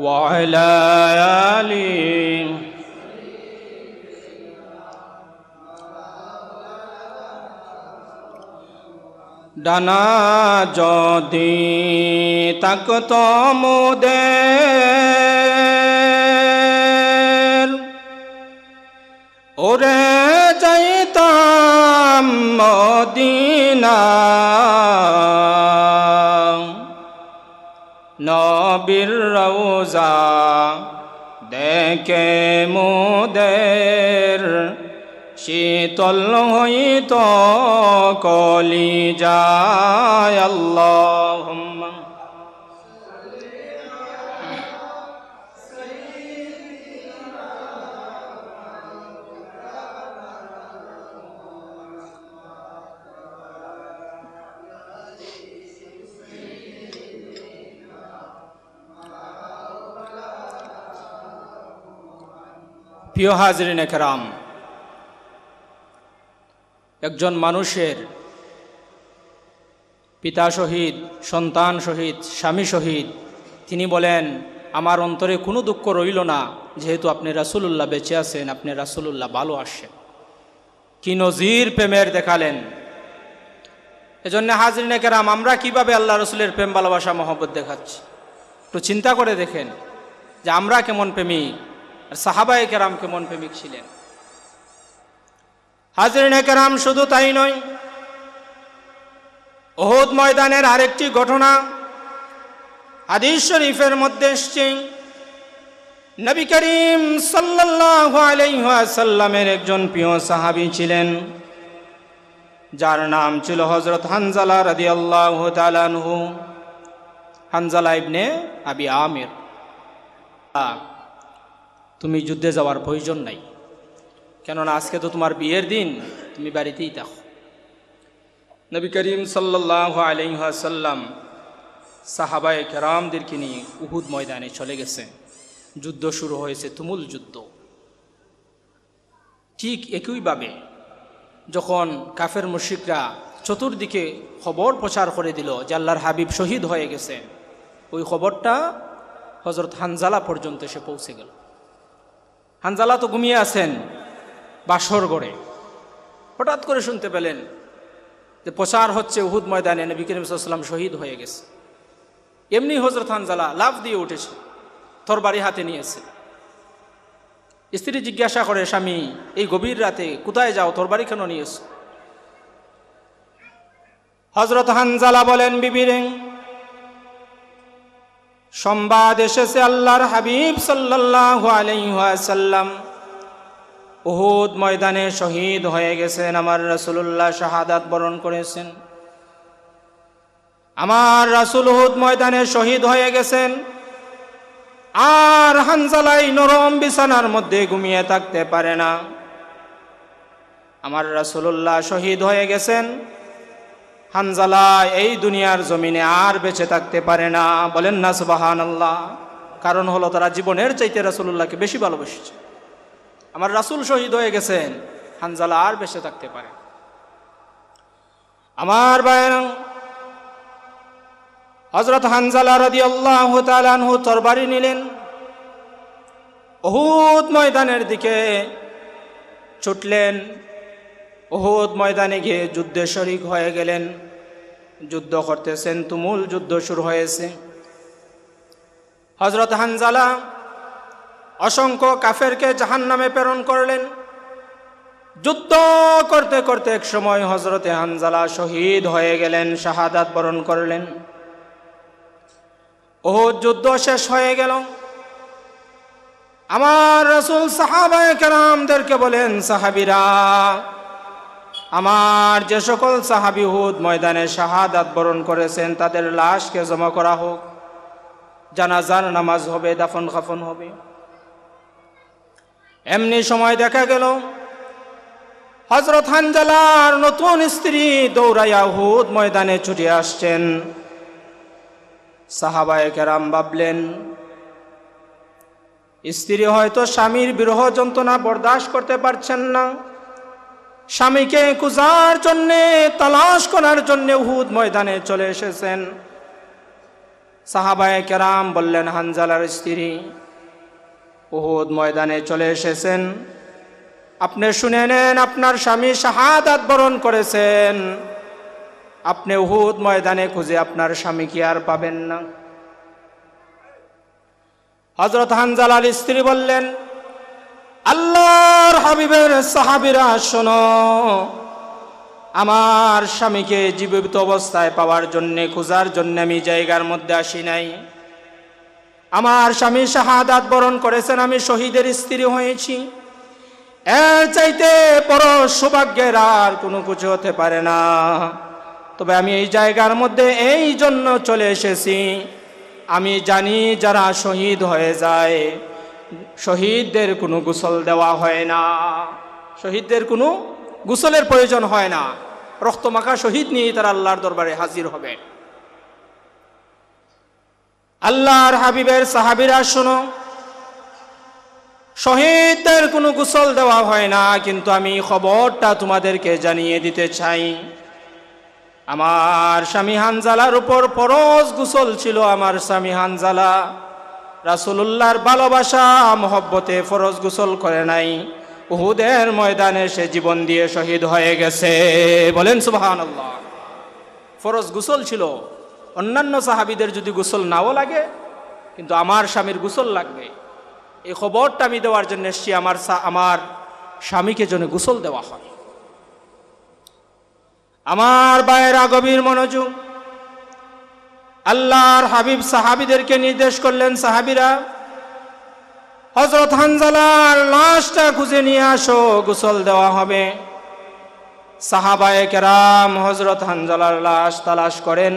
ওয়া আলা আলি ডানা যদি তাকত মোদের, ওরে যাইতাম মদিনা, নবীর রওজা দেখে মোদের শীতল হইত কলিজায়। আল্লাহুম্মা প্রিয় হাজরিনে কেরাম, একজন মানুষের পিতা শহীদ, সন্তান শহীদ, স্বামী শহীদ, তিনি বলেন আমার অন্তরে কোনো দুঃখ রইল না, যেহেতু আপনি রাসূলুল্লাহ বেঁচে আছেন, আপনি রাসূলুল্লাহ ভালো আসেন। কি নজির প্রেমের দেখালেন। এজন্য হাজরিনে কেরাম, আমরা কিভাবে আল্লাহ রসুলের প্রেম ভালোবাসা মহব্বত দেখাচ্ছি একটু চিন্তা করে দেখেন যে আমরা কেমন প্রেমিক আর সাহাবায়ে কেরাম কেমন প্রেমিক ছিলেন। হাজরিনে কেরাম, শুধু তাই নয়, উহুদ ময়দানের আরেকটি ঘটনা হাদিস শরীফের মধ্যে এসেছে। নবী করিম সাল্লাল্লাহু আলাইহি ওয়াসাল্লামের একজন প্রিয় সাহাবী ছিলেন, যার নাম ছিল হযরত হানজালা রাদিয়াল্লাহু তাআলা আনহু, হানজালা ইবনে আবি আমির। তুমি যুদ্ধে যাওয়ার প্রয়োজন নাই, কেননা আজকে তো তোমার বিয়ের দিন, তুমি বাড়িতেই থাকো। নবী করিম সাল্লাল্লাহু আলাইহি ওয়াসাল্লাম সাহাবায়ে কেরামদেরকে নিয়ে উহুদ ময়দানে চলে গেছে। যুদ্ধ শুরু হয়েছে, তুমুল যুদ্ধ। ঠিক একইভাবে যখন কাফের মুশরিকরা চতুর্দিকে খবর প্রচার করে দিল যে আল্লাহর হাবিব শহীদ হয়ে গেছে, ওই খবরটা হযরত হানজালা পর্যন্ত এসে পৌঁছে গেল। হানজালা তো ঘুমিয়ে আছেন বাসর ঘরে, হঠাৎ করে শুনতে পেলেন যে প্রচার হচ্ছে উহুদ ময়দানে নবী করিম সাল্লাল্লাহু আলাইহি ওয়াসাল্লাম শহীদ হয়ে গেছে। এমনি হযরত হানজালা লাফ দিয়ে উঠেছে, তরবারি হাতে নিয়েছে। স্ত্রী জিজ্ঞাসা করে, স্বামী এই গভীর রাতে কোথায় যাও, তরবারি কেন নিয়েছো? হযরত হানজালা বলেন, বিবিরে সংবাদ এসেছে আল্লাহর হাবিব সাল্লাল্লাহু আলাইহি ওয়াসাল্লাম উহুদ ময়দানে শহীদ হয়ে গেছেন, আমার রাসূলুল্লাহ শাহাদাত বরণ করেছেন। আমার রাসূল উহুদ ময়দানে শহীদ হয়ে গেছেন, আর হানজালাই নরম বিছানার মধ্যে ঘুমিয়ে থাকতে পারে না। আমার রাসূলুল্লাহ শহীদ হয়ে গেছেন, হানজালা এই দুনিয়ার জমিনে আর বেঁচে থাকতে পারে না। বলেন না সুবহানাল্লাহ। কারণ হলো তারা জীবনের চাইতে রাসূলুল্লাহকে বেশি ভালোবেসেছে। আমার রাসূল শহীদ হয়ে গেছেন, হানজালা আর বেঁচে থাকতে পারে। আমার ভাইরা, হযরত হানজালা রাদিয়াল্লাহু তাআলা আনহু তরবারি নিলেন, উহুদ ময়দানের দিকে ছুটলেন। উহুদ ময়দানে গিয়ে যুদ্ধে শরীক হয়ে গেলেন। যুদ্ধ করতেছেন, তুমুল যুদ্ধ শুরু হয়েছে। হযরত হানজালা অসংখ্য কাফেরকে জাহান্নামে প্রেরণ করলেন। যুদ্ধ করতে করতে এক সময় হযরতে হানজালা শহীদ হয়ে গেলেন, শাহাদাত বরণ করলেন। উহুদ যুদ্ধ শেষ হয়ে গেল। আমার রাসূল সাহাবায়ে কেরামদেরকে বলেন, সাহাবীরা, আমার যে সকল সাহাবী উহুদ ময়দানে শাহাদাত বরণ করেছেন তাদের লাশকে জমা করা হোক, জানাজার নামাজ হবে, দাফন কাফন হবে। এমনি সময় দেখা গেল হযরত হানজালার নতুন স্ত্রী দৌড়াইয়া উহুদ ময়দানে ছুটে আসছেন। সাহাবায়ে কেরাম ভাবলেন, স্ত্রী হয়তো স্বামীর বিরহ যন্ত্রণা বরদাস্ত করতে পারছেন না, স্বামীকে খোঁজার জন্যে, তালাশ করার জন্যে উহুদ ময়দানে চলে এসেছেন। সাহাবায়ে কেরাম বললেন, হানজালার স্ত্রী উহুদ ময়দানে চলে এসেছেন, আপনি শুনে নেন, আপনার স্বামী শাহাদাত বরণ করেছেন। আপনি উহুদ ময়দানে খুঁজে আপনার স্বামী কি আর পাবেন না? হযরত হানজালার স্ত্রী বললেন, আল্লাহর হাবিবের সাহাবীরা শোনো, আমার স্বামীকে জীবিত অবস্থায় পাওয়ার জন্য, খোঁজার জন্য আমি জায়গার মধ্যে আসি নাই। আমার স্বামী শাহাদাত বরণ করেছেন, আমি শহীদের স্ত্রী হয়েছি। এর চাইতে বড় সৌভাগ্যের আর কোনো কিছু হতে পারে না। তবে আমি এই জায়গার মধ্যে এই জন্য চলে এসেছি, আমি জানি যারা শহীদ হয়ে যায় শহীদদের কোনো গোসল দেওয়া হয় না, শহীদদের কোনো গোসলের প্রয়োজন হয় না। রক্তমাখা শহীদ নিয়ে তারা আল্লাহর দরবারে হাজির হবে। আল্লাহর হাবিবের সাহাবীরা শোনো, শহীদদের কোনো গোসল দেওয়া হয় না, কিন্তু আমি খবরটা তোমাদেরকে জানিয়ে দিতে চাই। আমার স্বামী হানজালার উপর ফরজ গোসল ছিল। আমার স্বামী হানজালা রাসূলুল্লাহর ভালোবাসা মহব্বতে ফরজ গোসল করে নাই, উহুদের ময়দানে সে জীবন দিয়ে শহীদ হয়ে গেছে। বলেন সুবহানাল্লাহ। ফরজ গোসল ছিল। অন্যান্য সাহাবীদের যদি গোসল নাও লাগে, কিন্তু আমার স্বামীর গোসল লাগবে। এই খবরটা আমি দেওয়ার জন্য এসেছি, আমার স্বামীকে যেন গোসল দেওয়া হয়। আমার ভাইয়েরা, গভীর মনোযোগ। আল্লাহর হাবিব সাহাবীদেরকে নির্দেশ করলেন, সাহাবীরা হযরত হানজালার লাশটা খুঁজে নিয়ে আসো, গোসল দেওয়া হবে। সাহাবায়ে কেরাম হযরত হানজালার লাশ তালাশ করেন।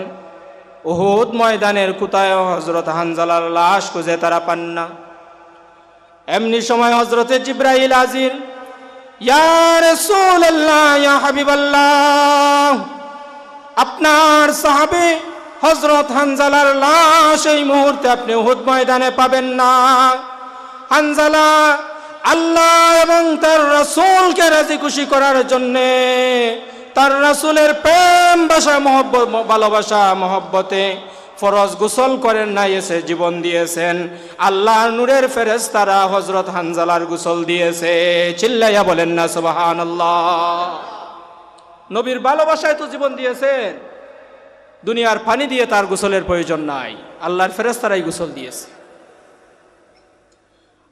উহুদ ময়দানের কোথায় হযরত হানজালার লাশ খুঁজে তারা পান না। এমনি সময় হযরতে জিবরাইল হাজির। ইয়া রাসূলুল্লাহ, ইয়া হাবিবাল্লাহ, আপনার সাহাবী হযরত হানজালার লাশ এই মুহূর্তে আপনি উহুদ ময়দানে পাবেন না। হানজালা আল্লাহ এবং তার রাসূলকে রাজি খুশি করার জন্যে, তার রাসূলের প্রেম ভালোবাসা মহব্বতে ফরজ গোসল করেন নাই, এসে জীবন দিয়েছেন। আল্লাহর নূরের ফেরেশতারা হযরত হানজালার গোসল দিয়েছে। চিল্লাইয়া বলেন না সুবহানাল্লাহ। নবীর ভালোবাসায় তো জীবন দিয়েছেন, দুনিয়ার পানি দিয়ে তার গোসলের প্রয়োজন নাই, আল্লাহর ফেরেশতারাই গোসল দিয়েছে।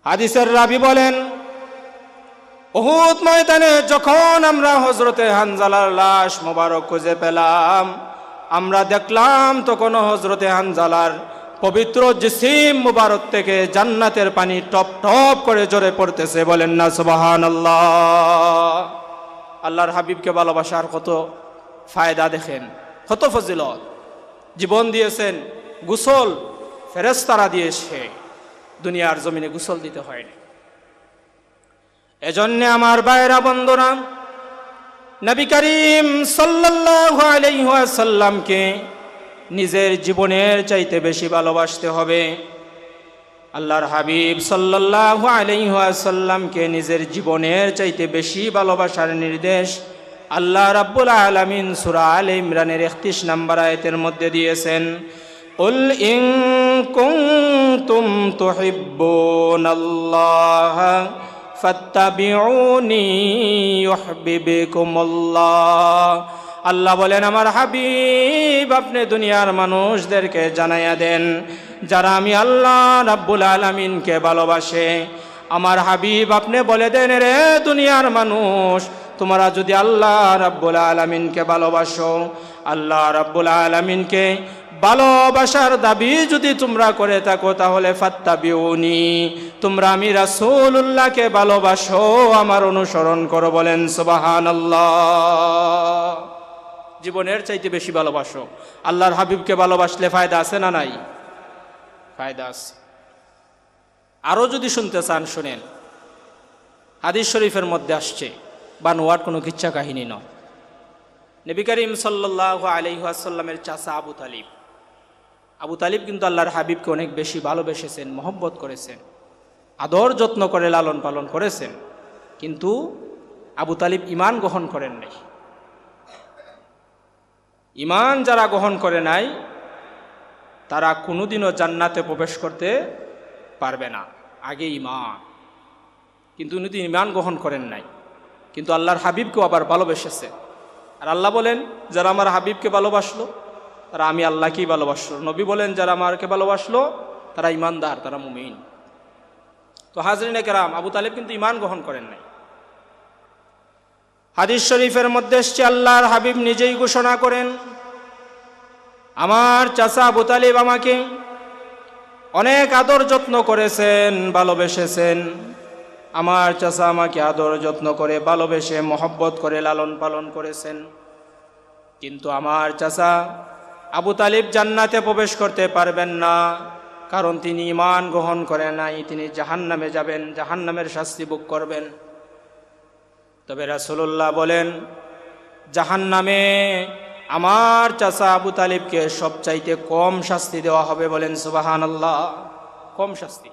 হাদিসের রাবি বলেন, উহুদ ময়দানে যখন আমরা হযরতে হানজালার লাশ মোবারক খুঁজে পেলাম, আমরা দেখলাম তখন হযরতে হানজালার পবিত্র জিসিম মুবারক থেকে জান্নাতের পানি টপ টপ করে ঝরে পড়তেছে। বলেন না সুবহানাল্লাহ। আল্লাহর হাবিবকে ভালোবাসার কত ফায়দা দেখেন, কত ফজিলত। জীবন দিয়েছেন, গোসল ফেরেশতারা দিয়েছে, দুনিয়ার জমিনে গোসল দিতে হয়নি। এজন্যে আমার ভাইরা বন্ধুরা, নবী করিম সাল্লাল্লাহু আলাইহি ওয়াসাল্লামকে নিজের জীবনের চাইতে বেশি ভালোবাসতে হবে। আল্লাহর হাবিব সাল্লাল্লাহু আলাইহি ওয়াসাল্লামকে নিজের জীবনের চাইতে বেশি ভালোবাসার নির্দেশ আল্লাহ রাব্বুল আলামিন সূরা আলে ইমরানের 31 নম্বর আয়াতের মধ্যে দিয়েছেন। কুল ইন কুনতুম তুহিব্বুনাল্লাহ ফাত্তাবিউনি ইউহিব্বুকুমুল্লাহ। আল্লাহ বলেন, আমার হাবিব আপনি দুনিয়ার মানুষদেরকে জানাইয়া দেন, যারা আমি আল্লাহ রাব্বুল আলামিনকে ভালোবাসে। আমার হাবিব আপনি বলে দেন, রে দুনিয়ার মানুষ, তোমরা যদি আল্লাহ রাব্বুল আলামিনকে ভালোবাসো, আল্লাহ রাব্বুল আলামিনকে ভালোবাসার দাবি যদি তোমরা করে থাকো, তাহলে ফাত্তাবিউনি, তোমরা আমি রাসূলুল্লাহকে ভালোবাসো, আমার অনুসরণ করো। বলেন সুবহানাল্লাহ। জীবনের চাইতে বেশি ভালোবাসো। আল্লাহর হাবিবকে ভালোবাসলে ফায়দা আছে না নাই? ফায়দা আছে। আরও যদি শুনতে চান শুনেন, হাদিস শরীফের মধ্যে আসছে, বানোয়াট কোনো কিচ্ছা কাহিনী নয়। নবী করিম সাল্লাল্লাহু আলাইহি ওয়াসাল্লামের চাচা আবু তালিব, আবু তালিব কিন্তু আল্লাহর হাবিবকে অনেক বেশি ভালোবেসেছেন, মহব্বত করেছেন, আদর যত্ন করে লালন পালন করেছেন। কিন্তু আবু তালিব ঈমান গ্রহণ করেন নাই। ঈমান যারা গ্রহণ করে নাই, তারা কোনোদিনও জান্নাতে প্রবেশ করতে পারবে না। আগে ঈমান, কিন্তু উনি ঈমান গ্রহণ করেন নাই, কিন্তু আল্লাহর হাবিবকেও আবার ভালোবেসেছে। আর আল্লাহ বলেন, যারা আমার হাবিবকে ভালোবাসলো তারা আমি আল্লাহকেই ভালোবাসলো। নবী বলেন, যারা আমাকে ভালোবাসলো তারা ঈমানদার, তারা মুমিন। তো হাজরিনে কেরাম, আবু তালিব কিন্তু ঈমান গ্রহণ করেন নাই। হাদিস শরীফের মধ্যে এসছে, আল্লাহর হাবিব নিজেই ঘোষণা করেন, আমার চাচা আবু তালিব আমাকে অনেক আদর যত্ন করেছেন, ভালোবেসেছেন। আমার চাচা আমাকে আদর যত্ন করে, ভালোবেসে, মহব্বত করে লালন পালন করেছেন। কিন্তু আমার চাচা আবু তালিব জান্নাতে প্রবেশ করতে পারবেন না, কারণ তিনি ঈমান গ্রহণ করেন নাই। তিনি জাহান্নামে যাবেন, জাহান্নামের শাস্তি ভোগ করবেন। তবে রাসূলুল্লাহ বলেন, জাহান্নামে আমার চাচা আবু তালিবকে সবচাইতে কম শাস্তি দেওয়া হবে। বলেন সুবহানাল্লাহ। কম শাস্তি।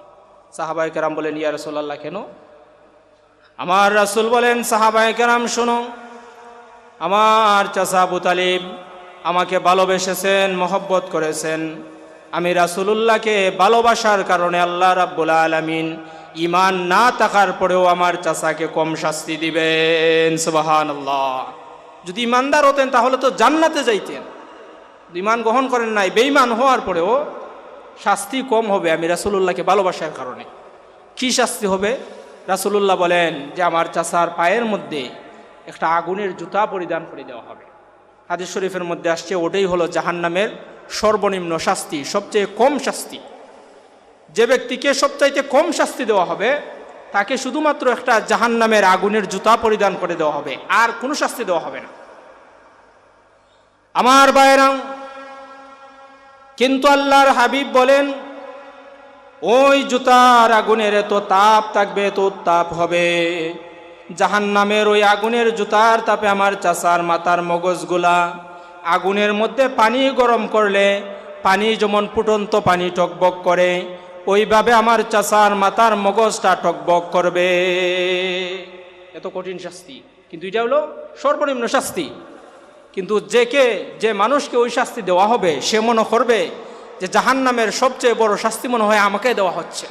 সাহাবায়ে কেরাম বলেন, ইয়া রাসূলুল্লাহ, কেন? আমার রাসূল বলেন, সাহাবায়ে কেরাম শোনো, আমার চাচা আবু তালিব আমাকে ভালোবেসেছেন, মহব্বত করেছেন। আমি রাসূলুল্লাহকে ভালোবাসার কারণে আল্লাহ রাব্বুল আলামিন ঈমান না থাকার পরেও আমার চাচাকে কম শাস্তি দিবেন। সুবহানাল্লাহ। যদি ঈমানদার হতেন তাহলে তো জান্নাতে যাইতেন। ঈমান গ্রহণ করেন নাই, বেঈমান হওয়ার পরেও শাস্তি কম হবে আমি রাসূলুল্লাহকে ভালোবাসার কারণে। কি শাস্তি হবে? রাসূলুল্লাহ বলেন যে আমার চাচার পায়ের মধ্যে একটা আগুনের জুতা পরিধান করে দেওয়া হবে। হাদিস শরীফের মধ্যে আসছে, ওটাই হলো জাহান্নামের সর্বনিম্ন শাস্তি, সবচেয়ে কম শাস্তি। যে ব্যক্তিকে সবচাইতে কম শাস্তি দেওয়া হবে, তাকে শুধুমাত্র একটা জাহান্নামের আগুনের জুতা পরিধান করে দেওয়া হবে, আর কোনো শাস্তি দেওয়া হবে না। আমার ভাইয়েরা, কিন্তু আল্লাহর হাবিব বলেন, ওই জুতার আগুনের এত তাপ থাকবে, এত উত্তাপ হবে, জাহান্নামের ওই আগুনের জুতার তাপে আমার চাচার মাথার মগজগুলা আগুনের মধ্যে পানি গরম করলে পানি যেমন ফুটন্ত পানি টকবক করে, ওইভাবে আমার চাচার মাথার মগজটা টকবক করবে। এত কঠিন শাস্তি, কিন্তু এটা হলো সর্বনিম্ন শাস্তি। কিন্তু যে মানুষকে ওই শাস্তি দেওয়া হবে, সে মনে করবে যে জাহান্নামের সবচেয়ে বড় শাস্তি মনে হয় আমাকে দেওয়া হচ্ছে,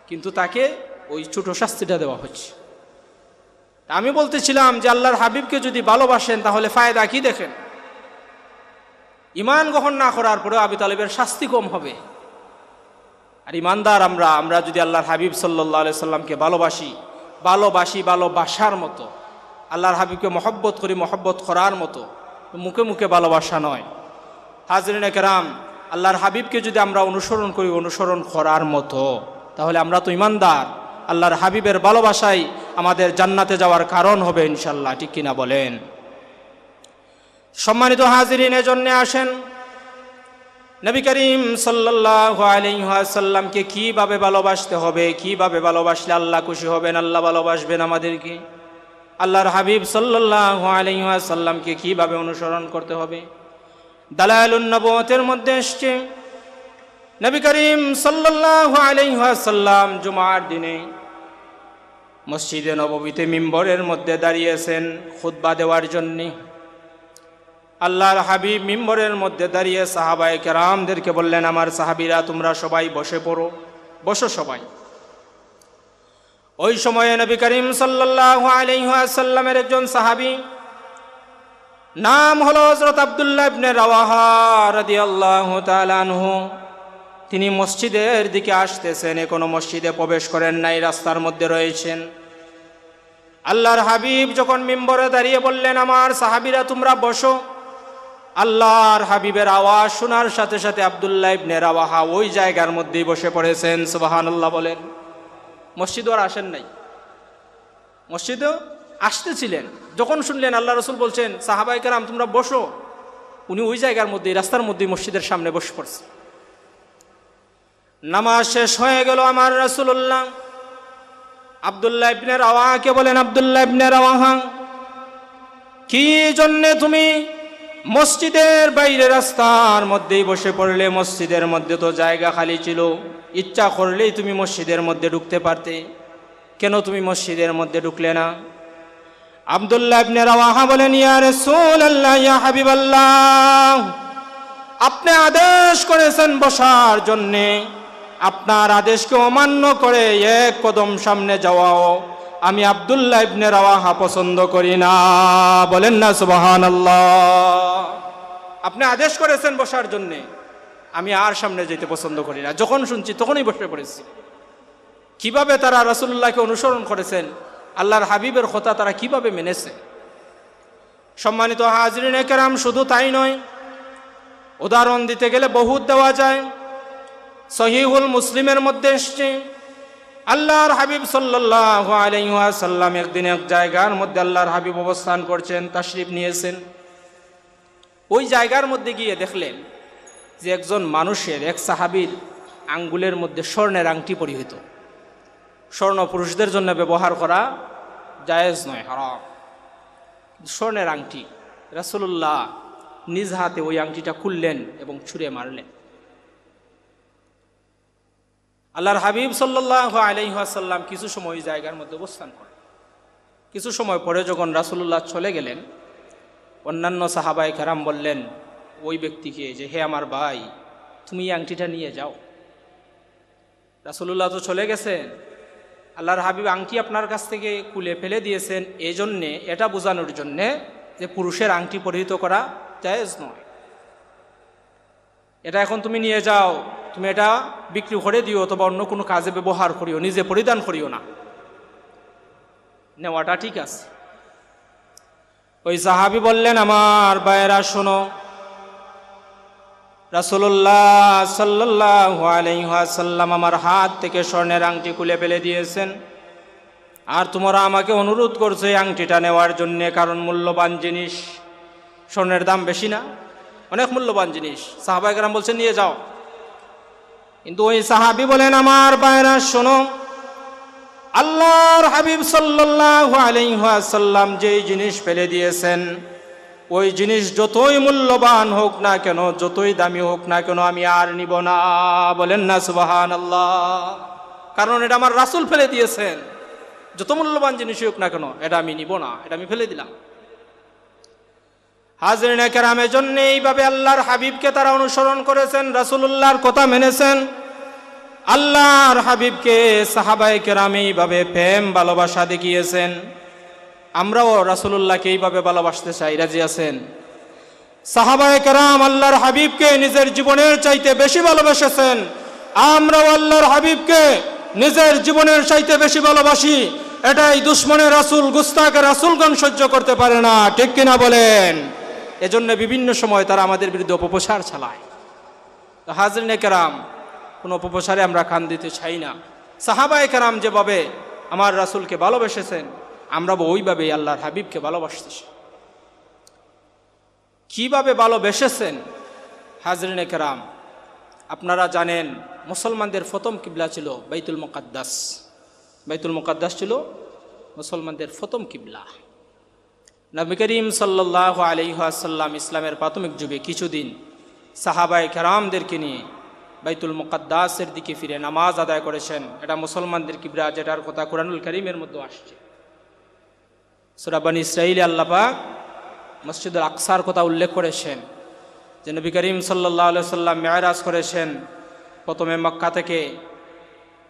কিন্তু তাকে ওই ছোট শাস্তিটা দেওয়া হচ্ছে। আমি বলতেছিলাম যে আল্লাহর হাবিবকে যদি ভালোবাসেন তাহলে ফায়দা কি দেখেন? ঈমান গ্রহণ না করার পরেও আবু তালিবের শাস্তি কম হবে। আর ঈমানদার আমরা যদি আল্লাহর হাবিব সাল্লাল্লাহু আলাইহি সাল্লামকে ভালোবাসার মতো, আল্লাহর হাবিবকে মহব্বত করি মহব্বত করার মতো, মুখে মুখে ভালোবাসা নয়। হাজরিনে কেরাম, আল্লাহর হাবিবকে যদি আমরা অনুসরণ করি অনুসরণ করার মতো, তাহলে আমরা তো ঈমানদার। আল্লাহর হাবিবের ভালোবাসাই আমাদের জান্নাতে যাওয়ার কারণ হবে ইনশাল্লাহ, ঠিক কিনা বলেন? সম্মানিত হাজিরিন, এজন্য আসেন নবী করিম সাল্লাল্লাহু আলাইহি ওয়াসাল্লামকে কিভাবে ভালোবাসতে হবে, কিভাবে ভালোবাসলে আল্লাহ খুশি হবেন, আল্লাহ ভালোবাসবেন আমাদেরকে, আল্লাহর হাবিব সাল্লাল্লাহু আলাইহি ওয়াসাল্লামকে কিভাবে অনুসরণ করতে হবে। দালাইলুন নবুওয়াতের মধ্যে এসেছে, নবী করিম সাল্লাল্লাহু আলাইহি ওয়াসাল্লাম জুমার দিনে মসজিদে নববীতে মিম্বরের মধ্যে দাঁড়িয়েছেন খুতবা দেওয়ার জন্য। আল্লাহর হাবিব মিম্বরের মধ্যে দাঁড়িয়ে সাহাবায়ে কেরামদেরকে বললেন, আমার সাহাবীরা তোমরা সবাই বসে পড়ো, বসো সবাই। ওই সময়ে নবী করিম সাল্লাল্লাহু আলাইহি ওয়াসাল্লামের একজন সাহাবী, নাম হলো হযরত আব্দুল্লাহ ইবনে রাওয়াহা রাদিয়াল্লাহু তাআলা আনহু, তিনি মসজিদের দিকে আসতেছেন, এখনো মসজিদে প্রবেশ করেন নাই, রাস্তার মধ্যে রয়েছেন। আল্লাহর হাবিব যখন মিম্বরে দাঁড়িয়ে বললেন, আমার সাহাবীরা তোমরা বসো, আল্লাহর হাবিবের আওয়াজ শোনার সাথে সাথে আব্দুল্লাহ ইবনে রাওয়াহা ওই জায়গার মধ্যেই বসে পড়েছেন। সুবহানাল্লাহ বলেন। মসজিদও আর আসেন নাই, মসজিদেও আসতেছিলেন, যখন শুনলেন আল্লাহ রাসূল বলছেন সাহাবায়ে কেরাম তোমরা বসো, উনি ওই জায়গার মধ্যেই রাস্তার মধ্যেই মসজিদের সামনে বসে পড়ছে। নামাজ শেষ হয়ে গেল, আমার রাসূলুল্লাহ আব্দুল্লাহ ইবনে রাওয়াহাকে বলেন, আব্দুল্লাহ ইবনে রাওয়াহা, কি জন্যে তুমি মসজিদের বাইরে রাস্তার মধ্যেই বসে পড়লে? মসজিদের মধ্যে তো জায়গা খালি ছিল, ইচ্ছা করলেই তুমি মসজিদের মধ্যে ঢুকতে পারতে, কেন তুমি মসজিদের মধ্যে ঢুকলে না? আব্দুল্লাহ ইবনে রাওয়াহা বলেন, ইয়া রাসূলুল্লাহ, ইয়া হাবিবাল্লাহ, আপনি আদেশ করেছেন বসার জন্যে, আপনার আদেশকে অমান্য করে এক কদম সামনে যাওয়াও আমি আব্দুল্লাহ ইবনে রাওয়াহা পছন্দ করি না। বলেন না সুবহানাল্লাহ। আপনি আদেশ করেছেন বসার জন্যে, আমি আর সামনে যেতে পছন্দ করি না। যখন শুনছি তখনই বসে পড়েছি। কিভাবে তারা রাসূলুল্লাহকে অনুসরণ করেছেন, আল্লাহর হাবিবের কথা তারা কিভাবে মেনেছে। সম্মানিত হাজরিনে কেরাম, শুধু তাই নয়, উদাহরণ দিতে গেলে বহুত দেওয়া যায়। সহিহুল মুসলিমের মধ্যে এসছে, আল্লাহর হাবিব সাল্লাল্লাহু আলাইহি ওয়াসাল্লাম একদিন এক জায়গার মধ্যে আল্লাহর হাবিব অবস্থান করছেন, তাশরিফ নিয়েছেন। ওই জায়গার মধ্যে গিয়ে দেখলেন যে একজন মানুষের, এক সাহাবীর আঙ্গুলের মধ্যে স্বর্ণের আংটি পরিহিত। স্বর্ণ পুরুষদের জন্য ব্যবহার করা জায়েজ নয়, হারাম। স্বর্ণের আংটি, রাসূলুল্লাহ নিজ হাতে ওই আংটিটা খুললেন এবং ছুঁড়ে মারলেন। আল্লাহর হাবিব সাল্লাল্লাহু আলাইহি ওয়াসাল্লাম কিছু সময় ওই জায়গার মধ্যে অবস্থান করেন। কিছু সময় পরে যখন রাসূলুল্লাহ চলে গেলেন, অন্যান্য সাহাবায়ে কেরাম বললেন ওই ব্যক্তিকে যে, হে আমার ভাই, তুমি এই আংটিটা নিয়ে যাও। রাসূলুল্লাহ তো চলে গেছেন, আল্লাহর হাবিব আংটি আপনার কাছ থেকে খুলে ফেলে দিয়েছেন, এই জন্যে, এটা বোঝানোর জন্যে যে পুরুষের আংটি পরিহিত করা জায়েজ নয়, এটা এখন তুমি নিয়ে যাও, তুমি এটা বিক্রি করে দিও অথবা অন্য কোনো কাজে ব্যবহার করিও, নিজে পরিধান করিও না, নেওয়াটা ঠিক আছে। ওই সাহাবী বললেন, আমার ভাইয়েরা শোনো, রাসূলুল্লাহ সাল্লাল্লাহু আলাইহি ওয়াসাল্লাম আমার হাত থেকে স্বর্ণের আংটি খুলে ফেলে দিয়েছেন, আর তোমরা আমাকে অনুরোধ করছো এই আংটিটা নেওয়ার জন্য, কারণ মূল্যবান জিনিস, স্বর্ণের দাম বেশি না, অনেক মূল্যবান জিনিস। সাহাবায়ে কেরাম বলছেন নিয়ে যাও। কিন্তু ওই সাহাবী বলেন, আমার ভাইয়েরা শোনো, আল্লাহর হাবিব সাল্লাল্লাহু আলাইহি ওয়াসাল্লাম যেই জিনিস ফেলে দিয়েছেন, ওই জিনিস যতই মূল্যবান হোক না কেন, যতই দামি হোক না কেন, আমি আর নিব না। বলেন না সুবহানাল্লাহ। কারণ এটা আমার রাসূল ফেলে দিয়েছেন, যত মূল্যবান জিনিস হোক না কেন, এটা আমি নিব না, এটা আমি ফেলে দিলাম। হাজরিনে কেরামের জন্য এইভাবে আল্লাহর হাবিবকে তারা অনুসরণ করেছেন, রাসূলুল্লাহর কথা মেনেছেন। আল্লাহর হাবিবকে সাহাবায়ে কেরাম এইভাবে প্রেম ভালোবাসা দেখিয়েছেন। আমরাও রাসূলুল্লাহকে এইভাবে ভালোবাসতে চাই, রাজি আছেন? সাহাবায়ে কেরাম আল্লাহর হাবিবকে নিজের জীবনের চাইতে বেশি ভালোবেসেছেন, আমরাও আল্লাহর হাবিবকে নিজের জীবনের চাইতে বেশি ভালোবাসি। এটাই দুশমনের রাসূল, গুস্তাখের রাসূলগণ সহ্য করতে পারে না, ঠিক কিনা বলেন? এজন্য বিভিন্ন সময় তারা আমাদের বিরুদ্ধে অপপ্রচার চালায়। তো হাজরিনে কেরাম, কোনো অপপ্রচারে আমরা কান দিতে চাই না। সাহাবায়ে কেরাম যেভাবে আমার রাসূলকে ভালোবেসেছেন, আমরা ওইভাবেই আল্লাহর হাবিবকে ভালোবাসতেছি। কিভাবে ভালোবেসেছেন হাজরিনে কেরাম, আপনারা জানেন মুসলমানদের প্রথম কিবলা ছিল বাইতুল মুকাদ্দাস। বাইতুল মুকাদ্দাস ছিল মুসলমানদের প্রথম কিবলা। নবী করিম সাল্লাল্লাহু আলাইহি ওয়াসাল্লাম ইসলামের প্রাথমিক যুগে কিছুদিন সাহাবায়ে কেরামদেরকে নিয়ে বাইতুল মুকাদ্দাসের দিকে ফিরে নামাজ আদায় করেছেন। এটা মুসলমানদের কিবলা, যেটার কথা কুরআনুল কারীমের মধ্যে আসছে। সূরা বনী ইসরাঈলে আল্লাহ পাক মসজিদুল আকসার কথা উল্লেখ করেছেন যে নবী করিম সাল্লাল্লাহু আলাইহি সাল্লাম মেরাজ করেছেন। প্রথমে মক্কা থেকে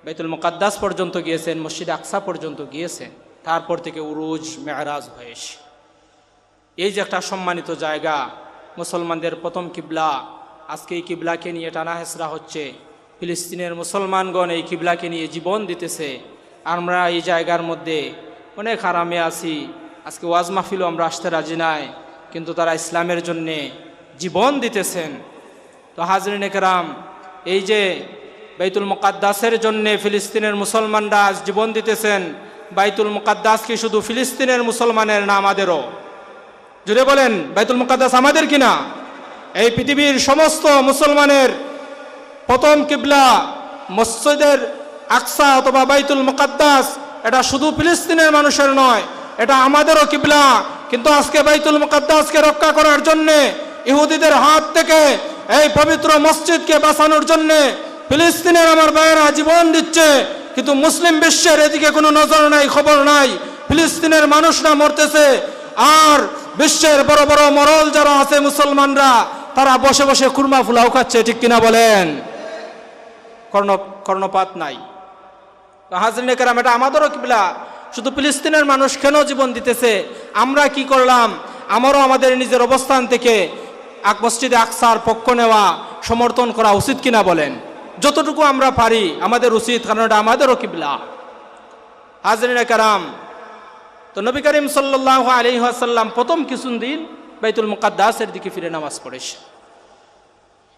বাইতুল মুকাদ্দাস পর্যন্ত গিয়েছেন, মসজিদ আকসা পর্যন্ত গিয়েছেন, তারপর থেকে উরুজ মেরাজ হয়েছে। এই যে একটা সম্মানিত জায়গা, মুসলমানদের প্রথম কিবলা, আজকে এই কিবলাকে নিয়ে টানা হেসরা হচ্ছে। ফিলিস্তিনের মুসলমানগণ এই কিবলাকে নিয়ে জীবন দিতেছে। আমরা এই জায়গার মধ্যে অনেক আরামে আছি, আজকে ওয়াজ মাহফিলও আমরা আসতে রাজি নাই, কিন্তু তারা ইসলামের জন্যে জীবন দিতেছেন। তো হাজরিনে কেরাম, এই যে বাইতুল মুকাদ্দাসের জন্যে ফিলিস্তিনের মুসলমানরা আজ জীবন দিতেছেন, বাইতুল মুকাদ্দাস কি শুধু ফিলিস্তিনের মুসলমানের না আমাদেরও? জুড়ে বলেন, বাইতুল মুকাদ্দাস আমাদের কিনা? এই পৃথিবীর সমস্ত মুসলমানের প্রথম কিবলা মসজিদের আকসা অথবা বাইতুল মুকাদ্দাস, এটা শুধু ফিলিস্তিনের মানুষের নয়, এটা আমাদেরও কিবলা। কিন্তু আজকে বাইতুল মুকাদ্দাসকে রক্ষা করার জন্যে, ইহুদিদের হাত থেকে এই পবিত্র মসজিদকে বাঁচানোর জন্যে ফিলিস্তিনের আমার ভাইয়েরা জীবন দিচ্ছে, কিন্তু মুসলিম বিশ্বের এদিকে কোনো নজর নাই, খবর নাই। ফিলিস্তিনের মানুষরা মরতেছে, আর বিশ্বের বড় বড় মরল যারা আছে মুসলমানরা, তারা বসে বসে কুরমা ফুলাও খাচ্ছে। ঠিক কিনা বলেন? কর্ণপাত নাই। হাজরিনে কেরাম, এটা আমাদেরও কিবলা। শুধু ফিলিস্তিনের মানুষ কেন জীবন দিতেছে? আমরা কি করলাম? আমারও আমাদের নিজের অবস্থান থেকে মসজিদে আকসার পক্ষ নেওয়া, সমর্থন করা উচিত কিনা বলেন? যতটুকু আমরা পারি আমাদের উচিত, কারণ এটা আমাদেরও কিবলা। হাজরিনে কেরাম, তো নবী করিম সাল্লাল্লাহু আলাইহি ওয়াসাল্লাম প্রথম কিছুদিন বাইতুল মুকাদ্দাসের দিকে ফিরে নামাজ পড়েছে,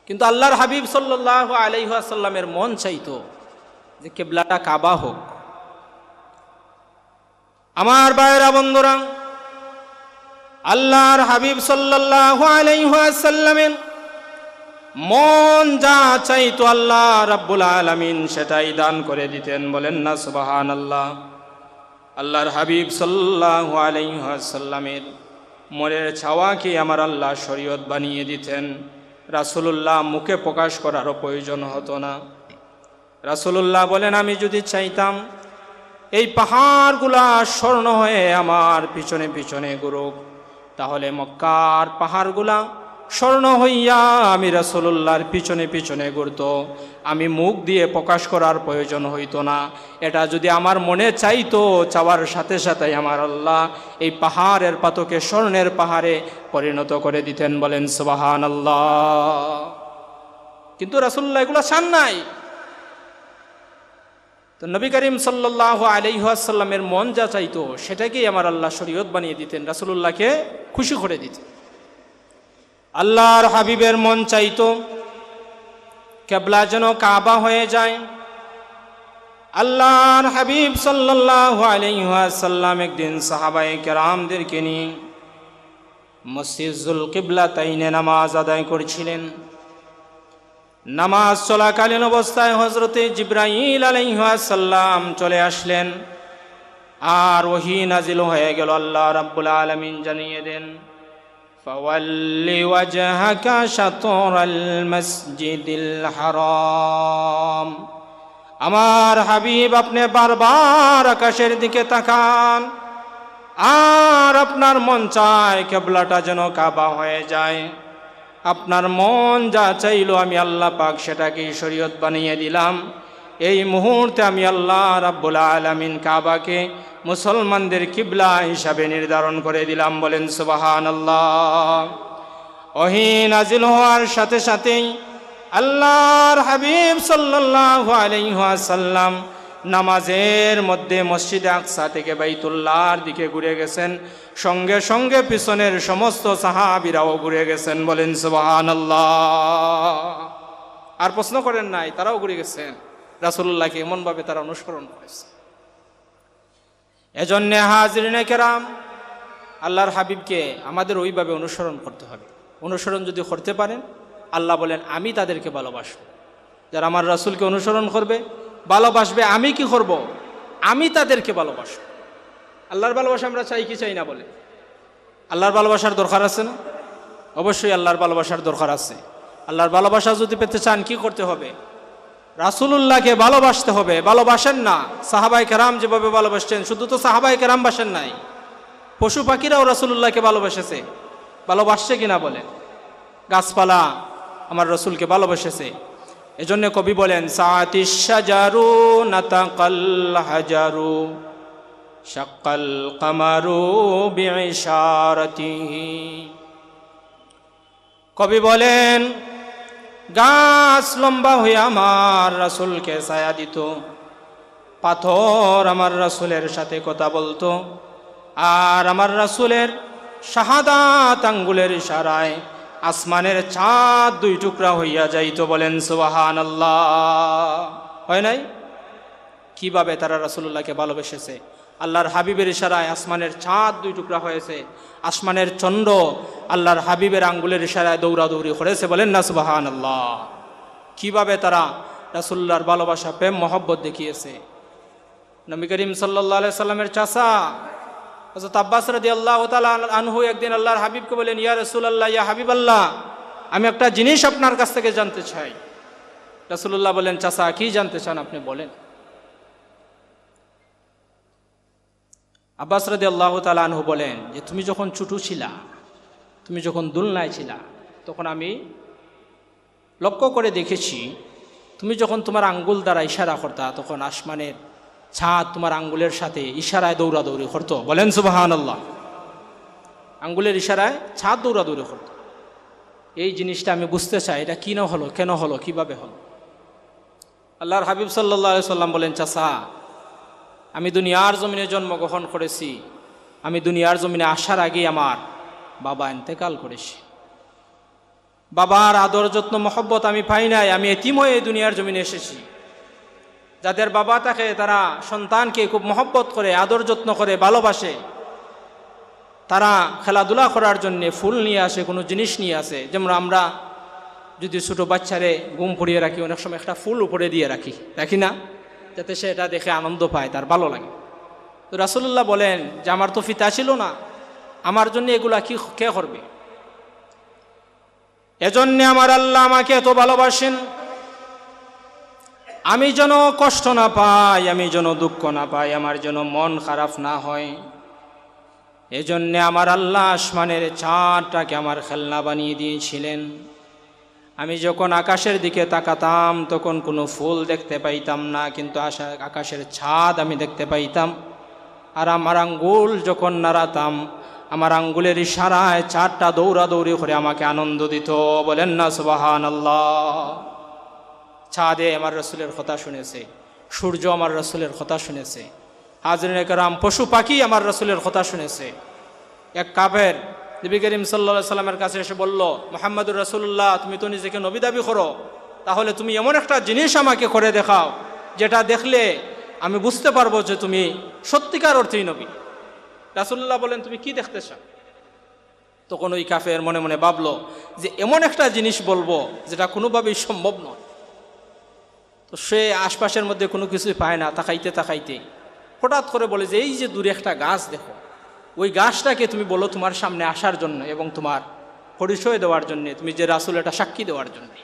কিন্তু আল্লাহর হাবিব সাল্লাল্লাহু আলাইহি ওয়াসাল্লামের মন চাইতো যে কিবলাটা কাবা হোক। আমার ভাইয়েরা, বন্ধুরা, আল্লাহর হাবিব সাল্লাল্লাহু আলাইহি ওয়াসাল্লামের মন যা চাইতো আল্লাহ রাব্বুল আলামিন সেটাই দান করে দিতেন। বলেন না সুবহানাল্লাহ। আল্লাহর হাবিব সাল্লাল্লাহু আলাইহি ওয়াসাল্লামের মনের চাওয়াকে আমার আল্লাহ শরীয়ত বানিয়ে দিতেন। রাসূলুল্লাহ মুখে প্রকাশ করারও প্রয়োজন হতো না। রাসূলুল্লাহ বলেন, আমি যদি চাইতাম এই পাহাড়গুলা স্বর্ণ হয়ে আমার পিছনে পিছনে ঘুরুক, তাহলে মক্কার পাহাড়গুলা স্বর্ণ হইয়া আমি রাসূলুল্লাহর পিছনে পিছনে ঘুরত, আমি মুখ দিয়ে প্রকাশ করার প্রয়োজন হইতো না। এটা যদি আমার মনে চাইতো, চাওয়ার সাথে সাথে আমার আল্লাহ এই পাহাড়ের পাতকে স্বর্ণের পাহাড়ে পরিণত করে দিতেন। বলেন সুবহানাল্লাহ। কিন্তু রাসূলুল্লাহ এগুলো চান নাই। তো নবী করিম সাল্লাল্লাহু আলাইহি ওয়াসাল্লামের মন যা চাইতো সেটাকেই আমার আল্লাহ শরীয়ত বানিয়ে দিতেন, রাসূলুল্লাহকে খুশি করে দিতেন। আল্লাহর হাবিবের মন চাইতো কিবলা যেন কাবা হয়ে যায়। আল্লাহর হাবিব সাল্লাল্লাহু আলাইহি ওয়াসাল্লাম একদিন সাহাবায়ে কেরামদেরকে নিয়ে মসজিদুল কিবলাতাইনে নামাজ আদায় করছিলেন। নামাজ চলাকালীন অবস্থায় হযরতে জিবরাইল আলাইহিস সালাম চলে আসলেন, আর ওহী নাজিল হয়ে গেল। আল্লাহ রাব্বুল আলামিন জানিয়ে দেন, ফাওয়াল্লি ওয়াজহাকা শাতরাল মসজিদিল হারাম। আমার হাবিব, আপনি বারবার আকাশের দিকে তাকান, আর আপনার মন চায় কিবলাটা যেন কাবা হয়ে যায়। আপনার মন যা চাইলো আমি আল্লাহ পাক সেটাকে শরীয়ত বানিয়ে দিলাম। এই মুহূর্তে আমি আল্লাহ রাব্বুল আলামিন কাবাকে মুসলমানদের কিবলা হিসাবে নির্ধারণ করে দিলাম। বলেন সুবহানাল্লাহ। ওহী নাজিল হওয়ার সাথে সাথেই আল্লাহর হাবিব সাল্লাল্লাহু আলাইহি ওয়াসাল্লাম নামাজের মধ্যে মসজিদে আকসা থেকে বাইতুল্লাহর দিকে ঘুরে গেছেন, সঙ্গে সঙ্গে পিছনের সমস্ত সাহাবীরাও ঘুরে গেছেন। বলেন সুবহানাল্লাহ। আর প্রশ্ন করেন নাই, তারাও ঘুরে গেছেন। রাসূলুল্লাহকে এমনভাবে তারা অনুসরণ করেছে। এজন্য হাজরিনে কেরাম, আল্লাহর হাবিবকে আমাদের ওইভাবে অনুসরণ করতে হবে। অনুসরণ যদি করতে পারেন, আল্লাহ বলেন আমি তাদেরকে ভালোবাসব। যারা আমার রাসূলকে অনুসরণ করবে, ভালোবাসবে, আমি কি করব? আমি তাদেরকে ভালোবাসব। আল্লাহর ভালোবাসা আমরা চাই কি চাই না? বলে আল্লাহর ভালোবাসার দরকার আছে না? অবশ্যই আল্লাহর ভালোবাসার দরকার আছে। আল্লাহর ভালোবাসা যদি পেতে চান কি করতে হবে? রাসূলুল্লাহকে ভালোবাসতে হবে। ভালোবাসেন না সাহাবায়ে কেরাম যেভাবে ভালোবাসতেন, শুধু তো সাহাবায়ে কেরাম বাসেন নাই, পশু পাখিরাও রাসূলুল্লাহকে ভালোবেসেছে। ভালোবাসছে কিনা বলেন? গাছপালা আমার রাসূলকে ভালোবেসেছে। এজন্য কবি বলেন, সাআতিশ শাজারু নাতাকাল হাজারু শাক্কাল কামারু বিইশারাতিহি। কবি বলেন, গাছ লম্বা হয়ে আমার রাসূলকে ছায়া দিত, পাথর আমার রাসূলের সাথে কথা বলতো, আর আমার রাসূলের শাহাদাত আঙ্গুলের ইশারায় আসমানের চাঁদ দুই টুকরা হইয়া যাইতো। বলেন সুবহানাল্লাহ। হয় নাই? কিভাবে তারা রাসূলুল্লাহকে ভালোবেসেছে? আল্লাহর হাবিবের ইশারায় আসমানের চাঁদ দুই টুকরা হয়েছে, আসমানের চন্দ্র আল্লাহর হাবিবের আঙ্গুলের ইশারায় দৌড়াদৌড়ি করেছে। বলেন না সুবহানাল্লাহ। কিভাবে তারা রাসূলুল্লাহর ভালোবাসা, প্রেম, মহব্বত দেখিয়েছে। নবী করিম সাল্লাল্লাহু আলাইহি সাল্লামের চাচা হযরত আব্বাস রাদিয়াল্লাহু তাআলা আনহু একদিন আল্লাহর হাবিবকে বলেন, ইয়া রাসূলুল্লাহ, ইয়া হাবিবাল্লাহ, আমি একটা জিনিস আপনার কাছ থেকে জানতে চাই। রাসূলুল্লাহ বলেন, চাচা কি জানতে চান আপনি বলেন। আব্বাস রাদিয়াল্লাহু তাআলা আনহু বলেন যে, তুমি যখন ছোট ছিলা, তুমি যখন দুলনায় ছিলা, তখন আমি লক্ষ্য করে দেখেছি, তুমি যখন তোমার আঙ্গুল দ্বারা ইশারা করতা, তখন আসমানের ছাদ তোমার আঙ্গুলের সাথে ইশারায় দৌড়াদৌড়ি করতো। বলেন সুবহানাল্লাহ। আঙ্গুলের ইশারায় ছাদ দৌড়াদৌড়ি করতো। এই জিনিসটা আমি বুঝতে চাই, এটা কি না হলো, কেন হলো, কিভাবে হলো? আল্লাহর হাবিব সাল্লাল্লাহু আলাইহি সাল্লাম বলেন, চাচা, আমি দুনিয়ার জমিনে জন্মগ্রহণ করেছি, আমি দুনিয়ার জমিনে আসার আগেই আমার বাবা ইন্তেকাল করেছে। বাবার আদর যত্ন মহব্বত আমি পাই নাই, আমি এতিম হয়ে এই দুনিয়ার জমিনে এসেছি। যাদের বাবা থাকে তারা সন্তানকে খুব মহব্বত করে, আদর যত্ন করে, ভালোবাসে। তারা খেলাধুলা করার জন্য ফুল নিয়ে আসে, কোনো জিনিস নিয়ে আসে। যেমন আমরা যদি ছোটো বাচ্চারে ঘুম পড়িয়ে রাখি, অনেক সময় একটা ফুল উপরে দিয়ে রাখি না, যাতে সে এটা দেখে আনন্দ পায়, তার ভালো লাগে। তো রাসূলুল্লাহ বলেন যে, আমার তো পিতা ছিল না, আমার জন্য এগুলা কি কে করবে? এজন্য আমার আল্লাহ আমাকে এত ভালোবাসেন, আমি যেন কষ্ট না পাই, আমি যেন দুঃখ না পাই, আমার যেন মন খারাপ না হয়। এজন্য আমার আল্লাহ আসমানের চাঁদটাকে আমার খেলনা বানিয়ে দিয়েছিলেন। আমি যখন আকাশের দিকে তাকাতাম তখন কোনো ফুল দেখতে পাইতাম না, কিন্তু আকাশের ছাদ আমি দেখতে পাইতাম। আর আমার আঙ্গুল যখন নাড়াতাম, আমার আঙ্গুলের ইশারায় চাঁদটা দৌড়াদৌড়ি করে আমাকে আনন্দ দিত। বলেন না সুবহানাল্লাহ। ছাদে আমার রাসূলের কথা শুনেছে, সূর্য আমার রাসূলের কথা শুনেছে, হাজরিনে কেরাম পশু পাখি আমার রাসূলের কথা শুনেছে। এক কাফের নবী করিম সাল্লাল্লাহু আলাইহি সাল্লামের কাছে এসে বলল, মুহাম্মদুর রাসূলুল্লাহ, তুমি তো নিজেকে নবী দাবি করো, তাহলে তুমি এমন একটা জিনিস আমাকে করে দেখাও যেটা দেখলে আমি বুঝতে পারবো যে তুমি সত্যিকার অর্থেই নবী। রাসূলুল্লাহ বলেন, তুমি কি দেখতে চাও? তখন ওই কাফের মনে মনে ভাবলো যে এমন একটা জিনিস বলবো যেটা কোনোভাবেই সম্ভব নয়। তো সে আশপাশের মধ্যে কোনো কিছুই পায় না, তাকাইতে তাকাইতে হঠাৎ করে বলে যে, এই যে দূরে একটা গাছ দেখো, ওই গাছটাকে তুমি বলো তোমার সামনে আসার জন্য এবং তোমার পরিচয় দেওয়ার জন্যে, তুমি যে রাসূল এটা সাক্ষী দেওয়ার জন্যে।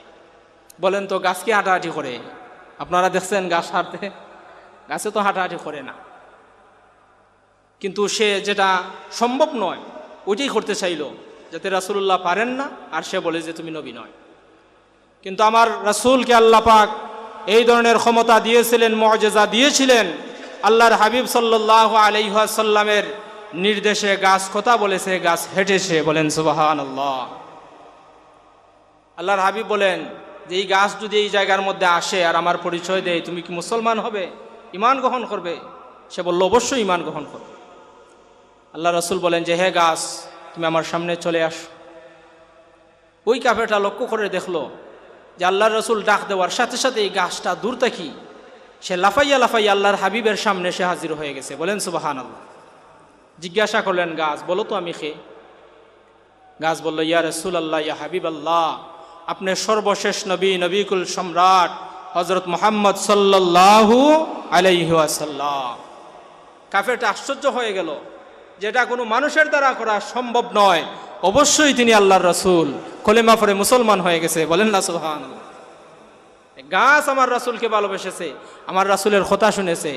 বলেন তো গাছ কি হাঁটাহাঁটি করে? আপনারা দেখছেন গাছ হাঁটতে? গাছে তো হাঁটাহাঁটি করে না। কিন্তু সে যেটা সম্ভব নয় ওইটাই করতে চাইলো, যাতে রাসূলুল্লাহ পারেন না আর সে বলে যে তুমি নবী নয়। কিন্তু আমার রাসূলকে আল্লাহ পাক এই ধরনের ক্ষমতা দিয়েছিলেন, মুআজিজা দিয়েছিলেন। আল্লাহর হাবিব সাল্লাল্লাহু আলাইহি ওয়াসাল্লামের নির্দেশে গাছ কথা বলেছে, গাছ হেঁটেছে। বলেন সুবহানাল্লাহ। আল্লাহর হাবিব বলেন যে এই গাছ যদি এই জায়গার মধ্যে আসে আর আমার পরিচয় দেয়, তুমি কি মুসলমান হবে, ঈমান গ্রহণ করবে? সে বলল, অবশ্যই ঈমান গ্রহণ করবে। আল্লাহ রাসূল বলেন যে, হে গাছ, তুমি আমার সামনে চলে আসো। ওই কাফেরটা লক্ষ্য করে দেখলো যে আল্লাহর রাসূল ডাক দেওয়ার সাথে সাথে এই গাছটা দূর থেকে সে লাফাইয়া লাফাইয়া আল্লাহর হাবিবের সামনে সে হাজির হয়ে গেছে। বলেন সুবহানাল্লাহ। জিজ্ঞাসা করলেন, গাছ বলো তো আমি কে? গাছ বলল, ইয়া রাসূলুল্লাহ, ইয়া হাবিবাল্লাহ, আপনি সর্বশেষ নবী, নবীকুল সম্রাট হযরত মুহাম্মদ সাল্লাল্লাহু আলাইহি ওয়াসাল্লাম। কাফেরটা আশ্চর্য হয়ে গেল, যেটা কোনো মানুষের দ্বারা করা সম্ভব নয়, অবশ্যই তিনি আল্লাহর রাসূল, কলেমা পড়ে মুসলমান হয়ে গেছে, বলেন না সুবহানাল্লাহ। গাছ আমার রাসূলকে ভালোবেসেছে, আমার রাসূলের কথা শুনেছে,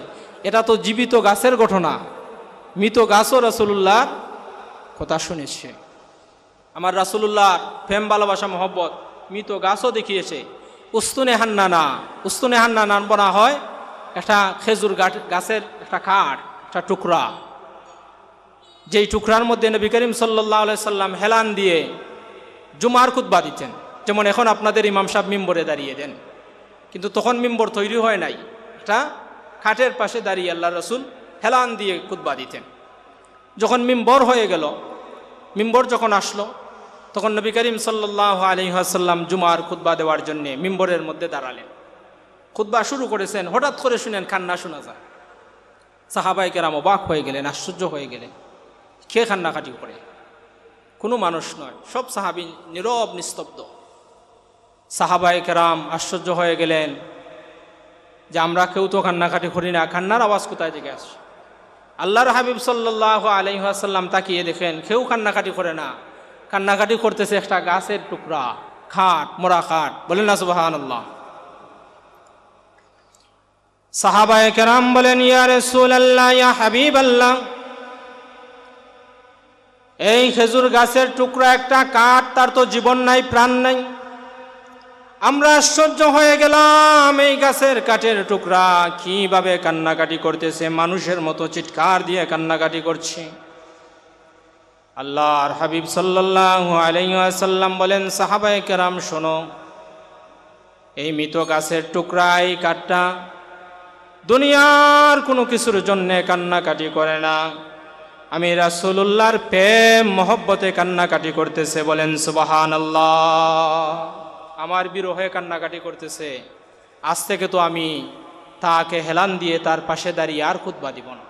এটা তো জীবিত গাছের ঘটনা। মৃত গাছও রাসূলুল্লাহর কথা শুনেছে। আমার রাসূলুল্লাহর প্রেম ভালোবাসা মহব্বত মৃত গাছও দেখিয়েছে। উস্তুনে হান্নানা নাম বলা হয় একটা খেজুর গাছের একটা কাঠ, একটা টুকরা, যেই টুকরার মধ্যে নবী করিম সাল্লাল্লাহু আলাইহি সাল্লাম হেলান দিয়ে জুমার খুতবা দিতেন। যেমন এখন আপনাদের ইমাম সাহেব মিম্বরে দাঁড়িয়ে দেন, কিন্তু তখন মিম্বর তৈরি হয় নাই, এটা খাটের পাশে দাঁড়িয়ে আল্লাহ রসুল হেলান দিয়ে খুতবা দিতেন। যখন মিম্বর হয়ে গেল, মিম্বর যখন আসলো, তখন নবী করিম সাল্লাল্লাহু আলাইহি ওয়াসাল্লাম জুমার খুতবা দেওয়ার জন্য মিম্বরের মধ্যে দাঁড়ালেন, খুতবা শুরু করেছেন। হঠাৎ করে শুনেন কান্না শোনা যায়। সাহাবায়ে কেরাম অবাক হয়ে গেলেন, আশ্চর্য হয়ে গেলেন, কে কান্নাকাটি করে? কোনো মানুষ নয়, সব সাহাবী নীরব নিস্তব্ধ। সাহাবায়ে কেরাম আশ্চর্য হয়ে গেলেন যে আমরা কেউ তো কান্নাকাটি করি না, কান্নার আওয়াজ কোথায় থেকে আসে? আল্লাহর হাবিব সাল্লাল্লাহু আলাইহি ওয়াসাল্লাম তাকিয়ে দেখেন কেউ কান্নাকাটি করে না, কান্নাকাটি করতেছে একটা গাছের টুকরা, খাট, মোরা খাট, বলেন না সুবহানাল্লাহ। সাহাবায়ে কেরাম বলেন, ইয়া রাসূলুল্লাহ, ইয়া হাবিবাল্লাহ, এই খেজুর গাছের টুকরা একটা কাঠ, তার তো জীবন নাই, প্রাণ নাই। আমরা আশ্চর্য হয়ে গেলাম, এই গাছের কাঠের টুকরা কিভাবে কান্নাকাটি করতেছে, মানুষের মতো চিৎকার দিয়ে কান্নাকাটি করছে। আল্লাহর হাবিব সাল্লাল্লাহু আলাইহি ওয়াসাল্লাম বলেন, সাহাবায়ে কেরাম শোনো, এই মৃত গাছের টুকরা, এই কাঠটা দুনিয়ার কোনো কিছুর জন্যে কান্নাকাটি করে না, আমি রাসূলুল্লাহর প্রেম মহব্বতে কান্নাকাটি করতেছে, বলেন সুবহানাল্লাহ। আমার বিরহে কান্নাকাটি করতেছে, আজ থেকে তো আমি তাকে হেলান দিয়ে তার পাশে দাঁড়িয়ে আর খুতবা দিব না।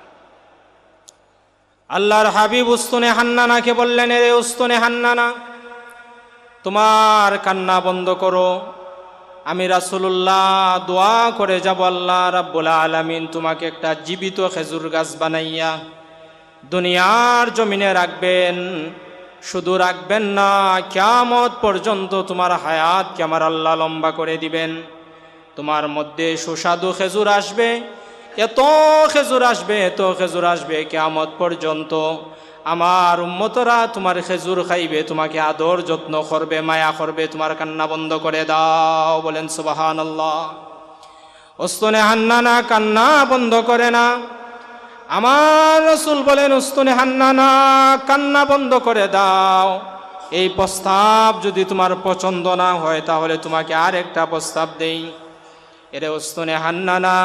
আল্লাহর হাবিব উস্তুনে হান্নানাকে বললেন, এরে উস্তুনে হান্নানা, তোমার কান্না বন্ধ করো, আমি রাসূলুল্লাহ দোয়া করে যাব, আল্লাহ রাব্বুল আলামিন তোমাকে একটা জীবিত খেজুর গাছ বানাইয়া দুনিয়ার জমিনে রাখবেন। শুধু রাখবেন না, কিয়ামত পর্যন্ত তোমার হায়াতকে আমার আল্লাহ লম্বা করে দিবেন। তোমার মধ্যে সুস্বাদু খেজুর আসবে, এত খেজুর আসবে, এত খেজুর আসবে, কিয়ামত পর্যন্ত আমার উম্মতরা তোমার খেজুর খাইবে, তোমাকে আদর যত্ন করবে, মায়া করবে। তোমার কান্না বন্ধ করে দাও, বলেন সুবহানাল্লাহ। উস্তুনে হান্নানা কান্না বন্ধ করে না। আমার রাসূল বলেন, উস্তুনে হান্নানা কান্না বন্ধ করে দাও। এই প্রস্তাব যদি তোমার পছন্দ না হয়, তাহলে তোমাকে আর একটা প্রস্তাব দেই। এরে উস্তুনে হান্নানা,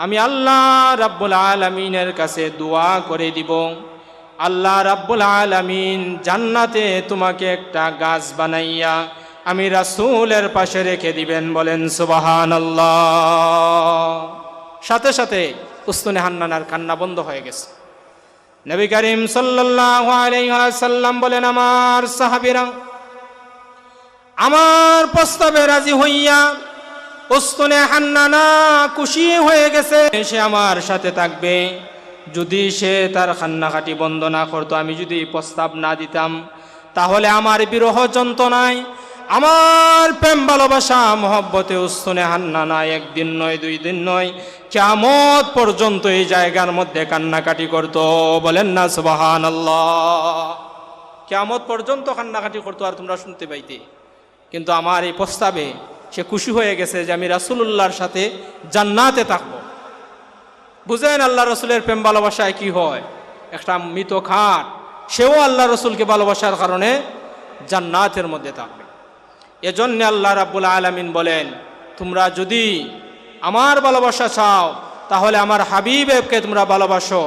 আমি আল্লাহ রাব্বুল আলামিনের কাছে দোয়া করে দিব, আল্লাহ রাব্বুল আলামিন জান্নাতে তোমাকে একটা গাছ বানাইয়া আমি রাসূলের পাশে রেখে দিবেন, বলেন সুবহানাল্লাহ। সাথে সাথে উস্তুনে হান্নানার কান্না বন্ধ হয়ে গেছে। নবী করিম সাল্লাল্লাহু আলাইহি ওয়াসাল্লাম বলেন, আমার সাহাবীরা আমার প্রস্তাবে রাজি হইয়া উস্তুনে হান্নানা খুশি হয়ে গেছে, সে আমার সাথে থাকবে। যদি সে তার কান্নাকাটি বন্ধ না করতো, আমি যদি প্রস্তাব না দিতাম, তাহলে আমার বিরহ যন্ত্রণায়, আমার প্রেম ভালোবাসা মহব্বতে উস্তুনে হান্নানা একদিন নয়, দুই দিন নয়, কিয়ামত পর্যন্ত এই জায়গার মধ্যে কান্নাকাটি করতো, বলেন না সুবহানাল্লাহ। কিয়ামত পর্যন্ত কান্নাকাটি করতো, আর তোমরা শুনতে পাইতে। কিন্তু আমার এই প্রস্তাবে সে খুশি হয়ে গেছে যে আমি রাসূলুল্লাহর সাথে জান্নাতে থাকবো। বুঝেন আল্লাহ রসুলের প্রেম ভালোবাসায় কি হয়? একটা মৃত খাট, সেও আল্লাহ রসুলকে ভালোবাসার কারণে জান্নাতের মধ্যে থাকবে। এজন্য আল্লাহ রাব্বুল আলামিন বলেন, তোমরা যদি আমার ভালোবাসা চাও, তাহলে আমার হাবিবকে তোমরা ভালোবাসো।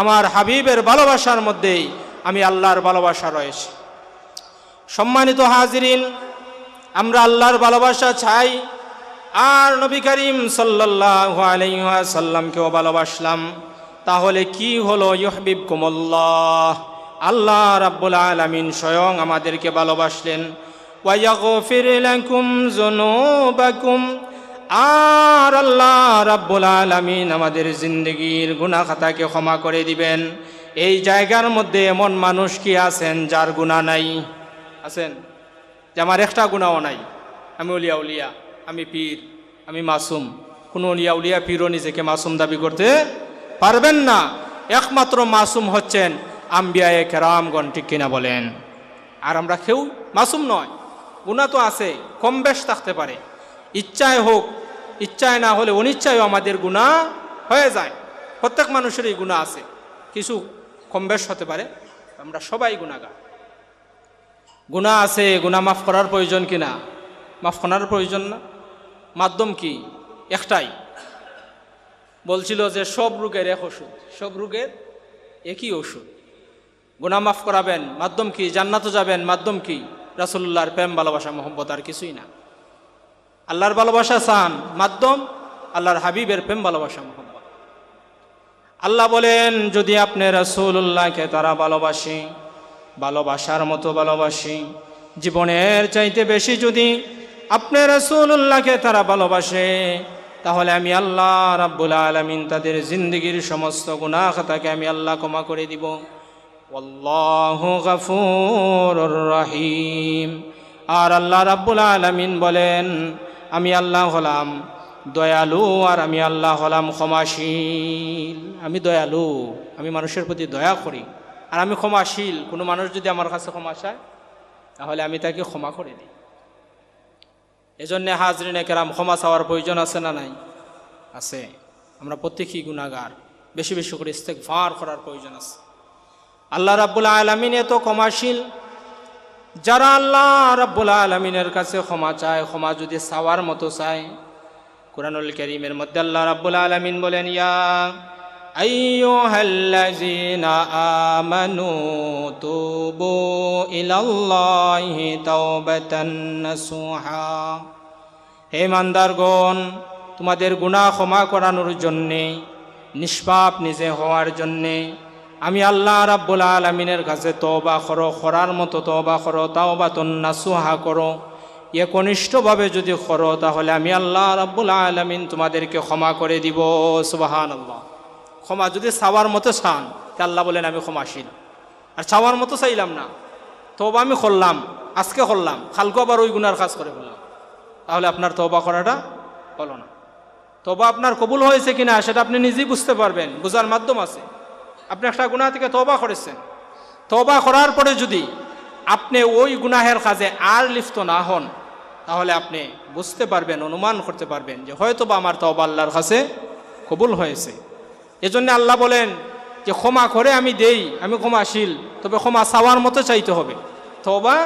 আমার হাবিবের ভালোবাসার মধ্যেই আমি আল্লাহর ভালোবাসা রয়েছে। সম্মানিত হাজিরিন, আমরা আল্লাহর ভালোবাসা চাই, আর নবী করিম সাল্লাল্লাহু আলাইহি ওয়াসাল্লামকেও ভালোবাসলাম, তাহলে কি হলো? ইউহিব্বুকুমুল্লাহ, আল্লাহ রাব্বুল আলামিন স্বয়ং আমাদেরকে ভালোবাসলেন। ওয়া ইয়াগফির লাকুম যুনুবাকুম, আর আল্লাহ রাব্বুল আলামিন আমাদের জিন্দেগীর গুনাহ খাতাকে ক্ষমা করে দিবেন। এই জায়গার মধ্যে এমন মানুষ কি আছেন যার গুনাহ নাই? আছেন? যে আমার একটা গুনাহও নাই, আমি উলিয়া উলিয়া, আমি পীর, আমি মাসুম। কোনো উলিয়া উলিয়া পীরও নিজেকে মাসুম দাবি করতে পারবেন না। একমাত্র মাসুম হচ্ছেন আম্বিয়ায়ে কেরামগণ, ঠিক কিনা বলেন? আর আমরা কেউ মাসুম নয়। গুনাহ তো আছে, কম বেশ থাকতে পারে। ইচ্ছায় হোক, ইচ্ছায় না হলে অনিচ্ছায়ও আমাদের গুনাহ হয়ে যায়। প্রত্যেক মানুষেরই গুনাহ আছে, কিছু কম বেশ হতে পারে। আমরা সবাই গুনাহগার। গুনাহ আছে, গুনাহ মাফ করার প্রয়োজন কিনা? মাফ করার প্রয়োজন না। মাধ্যম কি? একটাই। বলছিল যে সব রোগের এক ওষুধ, সব রোগের একই ওষুধ। গুনাহ মাফ করাবেন, মাধ্যম কি? জান্নাতে যাবেন, মাধ্যম কি? রাসূলুল্লাহর প্রেম, ভালোবাসা, মহব্বত, আর কিছুই না। আল্লাহর ভালোবাসা চান, মাধ্যম আল্লাহর হাবিবের প্রেম, ভালোবাসা, মহব্বত। আল্লাহ বলেন, যদি আপনি রাসূলুল্লাহকে তারা ভালোবাসে, ভালোবাসার মতো ভালোবাসি, জীবনের চাইতে বেশি যদি আপনি রাসূলুল্লাহকে তারা ভালোবাসে, তাহলে আমি আল্লাহ রাব্বুল আলামিন তাদের জিন্দেগীর সমস্ত গুনাহ খাতাকে আমি আল্লাহ ক্ষমা করে দিব। আল্লাহু গফুরুর রহিম। আর আল্লাহ রাব্বুল আলামিন বলেন, আমি আল্লাহ হলাম দয়ালু, আর আমি আল্লাহ হলাম ক্ষমাশীল। আমি দয়ালু, আমি মানুষের প্রতি দয়া করি, আর আমি ক্ষমাশীল। কোনো মানুষ যদি আমার কাছে ক্ষমা চায়, তাহলে আমি তাকে ক্ষমা করে দিই। এজন্য হাজরিনে কেরাম, ক্ষমা চাওয়ার প্রয়োজন আছে না নাই? আছে। আমরা প্রত্যেকেই গুনাহগার, বেশি বেশি করে ইস্তেগফার করার প্রয়োজন আছে। আল্লাহ রাব্বুল আলামিন এত ক্ষমাশীল, যারা আল্লাহ রাব্বুল আলামিনের কাছে ক্ষমা চায়, ক্ষমা যদি চাওয়ার মতো চায়, কুরআনুল কারীমের মধ্যে আল্লাহ রাব্বুল আলামিন বলেন, ইয়া আইয়ুহাল্লাযীনা আমানু তুবু ইলাল্লাহি তাওবাতান নাসুহা। হে ইমানদারগণ, তোমাদের গুনাহ ক্ষমা করানোর জন্যে, নিষ্পাপ নিজে হওয়ার জন্যে আমি আল্লাহ রাব্বুল আলামিনের কাছে তওবা করো, করার মতো তওবা করো, তাওবাতুন নাসুহা করো। একনিষ্ঠভাবে যদি করো, তাহলে আমি আল্লাহ রাব্বুল আলামিন তোমাদেরকে ক্ষমা করে দিব। সুবহানাল্লাহ। ক্ষমা যদি চাওয়ার মতো চান, তা আল্লাহ বলেন আমি ক্ষমাশীল। আর চাওয়ার মতো চাইলাম না, তওবা আমি করলাম, আজকে করলাম, কালকে আবার ওই গুনার কাজ করে বললাম, তাহলে আপনার তওবা করাটা হলো না। তওবা আপনার কবুল হয়েছে কিনা সেটা আপনি নিজেই বুঝতে পারবেন, বোঝার মাধ্যম আছে। আপনি একটা গুনাহ থেকে তওবা করেছেন, তওবা করার পরে যদি আপনি ওই গুনাহের কাজে আর লিপ্ত না হন, তাহলে আপনি বুঝতে পারবেন, অনুমান করতে পারবেন যে হয়তোবা আমার তওবা আল্লাহর কাছে কবুল হয়েছে। এজন্য আল্লাহ বলেন যে ক্ষমা করে আমি দেই, আমি ক্ষমাশীল, তবে ক্ষমা চাওয়ার মতো চাইতে হবে, তওবা